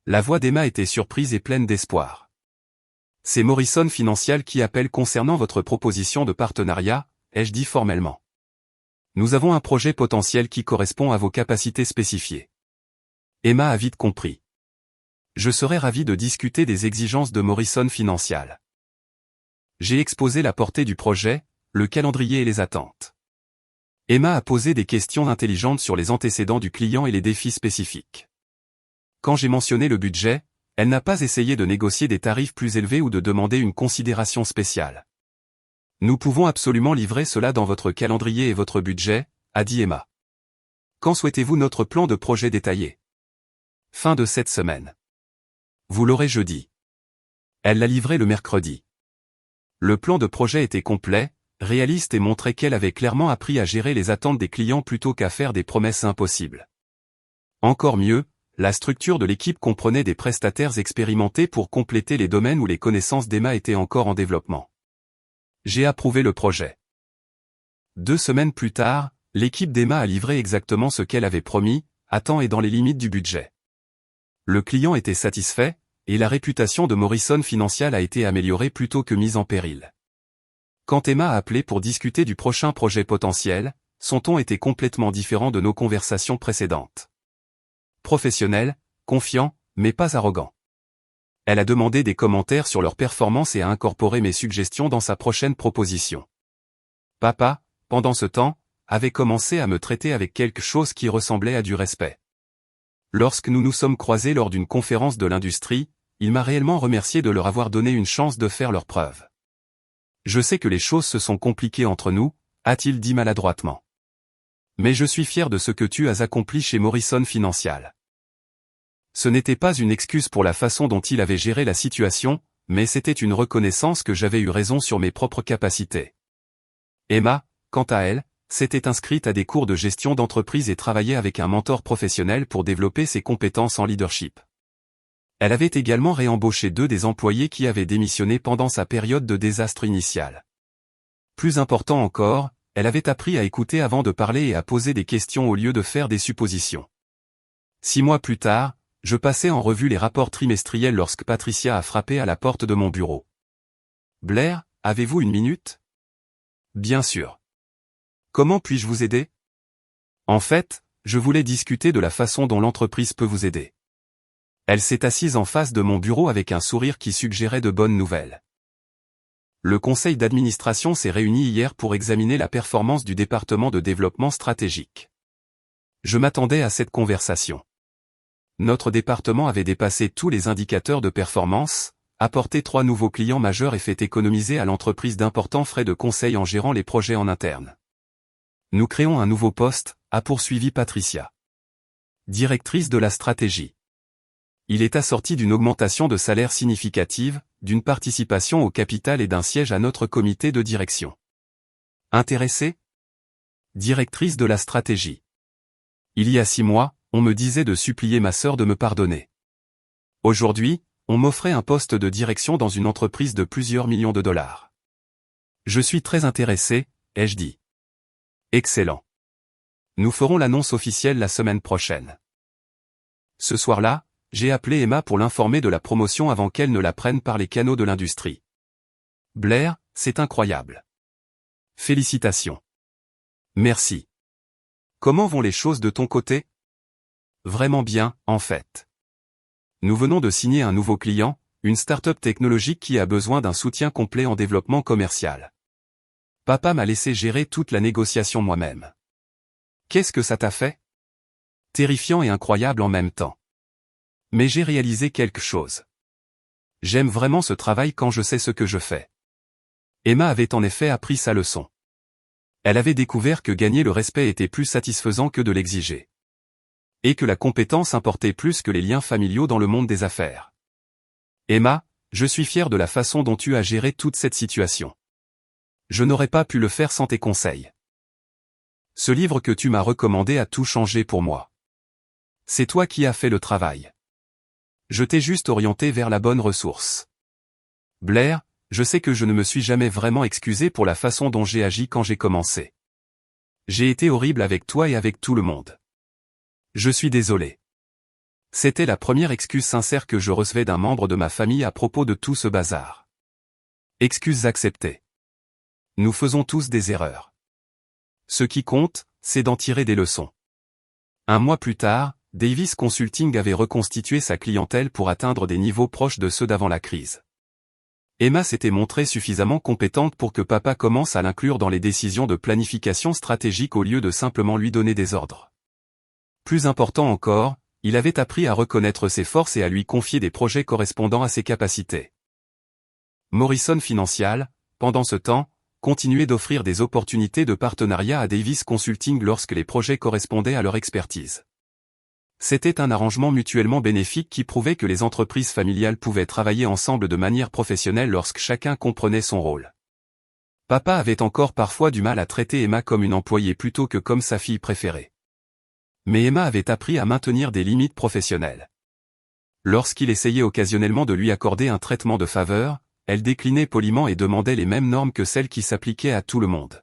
Speaker 1: La voix d'Emma était surprise et pleine d'espoir. C'est Morrison Financial qui appelle concernant votre proposition de partenariat, ai-je dit formellement. Nous avons un projet potentiel qui correspond à vos capacités spécifiées. Emma a vite compris. Je serais ravi de discuter des exigences de Morrison Financial. J'ai exposé la portée du projet, le calendrier et les attentes. Emma a posé des questions intelligentes sur les antécédents du client et les défis spécifiques. Quand j'ai mentionné le budget, elle n'a pas essayé de négocier des tarifs plus élevés ou de demander une considération spéciale. Nous pouvons absolument livrer cela dans votre calendrier et votre budget, a dit Emma. Quand souhaitez-vous notre plan de projet détaillé? Fin de cette semaine. Vous l'aurez jeudi. Elle l'a livré le mercredi. Le plan de projet était complet, réaliste et montrait qu'elle avait clairement appris à gérer les attentes des clients plutôt qu'à faire des promesses impossibles. Encore mieux, la structure de l'équipe comprenait des prestataires expérimentés pour compléter les domaines où les connaissances d'Emma étaient encore en développement. J'ai approuvé le projet. 2 semaines plus tard, l'équipe d'Emma a livré exactement ce qu'elle avait promis, à temps et dans les limites du budget. Le client était satisfait, et la réputation de Morrison Financial a été améliorée plutôt que mise en péril. Quand Emma a appelé pour discuter du prochain projet potentiel, son ton était complètement différent de nos conversations précédentes. Professionnel, confiant, mais pas arrogant. Elle a demandé des commentaires sur leur performance et a incorporé mes suggestions dans sa prochaine proposition. Papa, pendant ce temps, avait commencé à me traiter avec quelque chose qui ressemblait à du respect. Lorsque nous nous sommes croisés lors d'une conférence de l'industrie, il m'a réellement remercié de leur avoir donné une chance de faire leurs preuves. Je sais que les choses se sont compliquées entre nous, a-t-il dit maladroitement. Mais je suis fier de ce que tu as accompli chez Morrison Financial. Ce n'était pas une excuse pour la façon dont il avait géré la situation, mais c'était une reconnaissance que j'avais eu raison sur mes propres capacités. Emma, quant à elle, s'était inscrite à des cours de gestion d'entreprise et travaillait avec un mentor professionnel pour développer ses compétences en leadership. Elle avait également réembauché 2 des employés qui avaient démissionné pendant sa période de désastre initial. Plus important encore, elle avait appris à écouter avant de parler et à poser des questions au lieu de faire des suppositions. 6 mois plus tard, je passais en revue les rapports trimestriels lorsque Patricia a frappé à la porte de mon bureau. « Blair, avez-vous une minute ?»« Bien sûr. Comment puis-je vous aider ?» « En fait, je voulais discuter de la façon dont l'entreprise peut vous aider. » Elle s'est assise en face de mon bureau avec un sourire qui suggérait de bonnes nouvelles. Le conseil d'administration s'est réuni hier pour examiner la performance du département de développement stratégique. Je m'attendais à cette conversation. Notre département avait dépassé tous les indicateurs de performance, apporté 3 nouveaux clients majeurs et fait économiser à l'entreprise d'importants frais de conseil en gérant les projets en interne. Nous créons un nouveau poste, a poursuivi Patricia. Directrice de la stratégie. Il est assorti d'une augmentation de salaire significative, d'une participation au capital et d'un siège à notre comité de direction. Intéressée ? Directrice de la stratégie. Il y a 6 mois, on me disait de supplier ma sœur de me pardonner. Aujourd'hui, on m'offrait un poste de direction dans une entreprise de plusieurs millions de dollars. Je suis très intéressé, ai-je dit. Excellent. Nous ferons l'annonce officielle la semaine prochaine. Ce soir-là, j'ai appelé Emma pour l'informer de la promotion avant qu'elle ne la prenne par les canaux de l'industrie. Blair, c'est incroyable. Félicitations. Merci. Comment vont les choses de ton côté? Vraiment bien, en fait. Nous venons de signer un nouveau client, une start-up technologique qui a besoin d'un soutien complet en développement commercial. Papa m'a laissé gérer toute la négociation moi-même. Qu'est-ce que ça t'a fait? Terrifiant et incroyable en même temps. Mais j'ai réalisé quelque chose. J'aime vraiment ce travail quand je sais ce que je fais. Emma avait en effet appris sa leçon. Elle avait découvert que gagner le respect était plus satisfaisant que de l'exiger. Et que la compétence importait plus que les liens familiaux dans le monde des affaires. Emma, je suis fier de la façon dont tu as géré toute cette situation. Je n'aurais pas pu le faire sans tes conseils. Ce livre que tu m'as recommandé a tout changé pour moi. C'est toi qui as fait le travail. Je t'ai juste orienté vers la bonne ressource. Blair, je sais que je ne me suis jamais vraiment excusé pour la façon dont j'ai agi quand j'ai commencé. J'ai été horrible avec toi et avec tout le monde. Je suis désolé. C'était la première excuse sincère que je recevais d'un membre de ma famille à propos de tout ce bazar. Excuses acceptées. Nous faisons tous des erreurs. Ce qui compte, c'est d'en tirer des leçons. Un mois plus tard, Davis Consulting avait reconstitué sa clientèle pour atteindre des niveaux proches de ceux d'avant la crise. Emma s'était montrée suffisamment compétente pour que papa commence à l'inclure dans les décisions de planification stratégique au lieu de simplement lui donner des ordres. Plus important encore, il avait appris à reconnaître ses forces et à lui confier des projets correspondant à ses capacités. Morrison Financial, pendant ce temps, continuait d'offrir des opportunités de partenariat à Davis Consulting lorsque les projets correspondaient à leur expertise. C'était un arrangement mutuellement bénéfique qui prouvait que les entreprises familiales pouvaient travailler ensemble de manière professionnelle lorsque chacun comprenait son rôle. Papa avait encore parfois du mal à traiter Emma comme une employée plutôt que comme sa fille préférée. Mais Emma avait appris à maintenir des limites professionnelles. Lorsqu'il essayait occasionnellement de lui accorder un traitement de faveur, elle déclinait poliment et demandait les mêmes normes que celles qui s'appliquaient à tout le monde.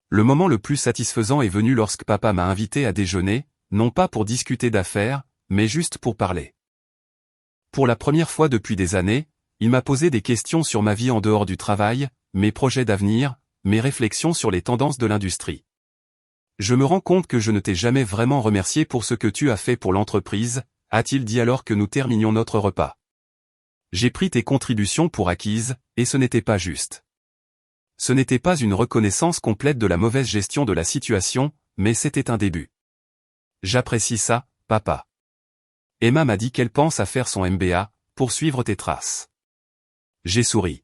Speaker 1: Le moment le plus satisfaisant est venu lorsque papa m'a invité à déjeuner, non pas pour discuter d'affaires, mais juste pour parler. Pour la première fois depuis des années, il m'a posé des questions sur ma vie en dehors du travail, mes projets d'avenir, mes réflexions sur les tendances de l'industrie. Je me rends compte que je ne t'ai jamais vraiment remercié pour ce que tu as fait pour l'entreprise, a-t-il dit alors que nous terminions notre repas. J'ai pris tes contributions pour acquises, et ce n'était pas juste. Ce n'était pas une reconnaissance complète de la mauvaise gestion de la situation, mais c'était un début. J'apprécie ça, papa. Emma m'a dit qu'elle pense à faire son MBA, pour suivre tes traces. J'ai souri.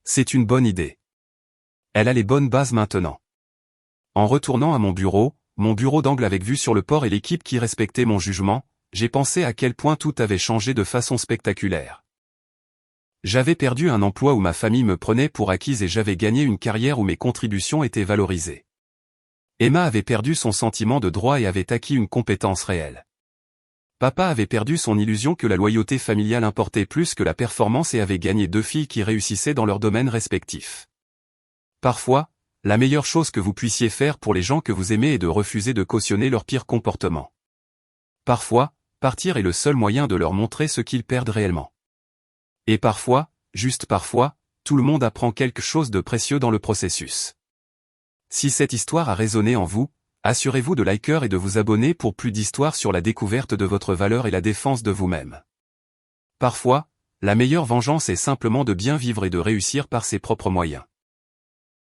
Speaker 1: C'est une bonne idée. Elle a les bonnes bases maintenant. En retournant à mon bureau d'angle avec vue sur le port et l'équipe qui respectait mon jugement, j'ai pensé à quel point tout avait changé de façon spectaculaire. J'avais perdu un emploi où ma famille me prenait pour acquise et j'avais gagné une carrière où mes contributions étaient valorisées. Emma avait perdu son sentiment de droit et avait acquis une compétence réelle. Papa avait perdu son illusion que la loyauté familiale importait plus que la performance et avait gagné 2 filles qui réussissaient dans leurs domaines respectifs. Parfois, la meilleure chose que vous puissiez faire pour les gens que vous aimez est de refuser de cautionner leur pire comportement. Parfois, partir est le seul moyen de leur montrer ce qu'ils perdent réellement. Et parfois, juste parfois, tout le monde apprend quelque chose de précieux dans le processus. Si cette histoire a résonné en vous, assurez-vous de liker et de vous abonner pour plus d'histoires sur la découverte de votre valeur et la défense de vous-même. Parfois, la meilleure vengeance est simplement de bien vivre et de réussir par ses propres moyens.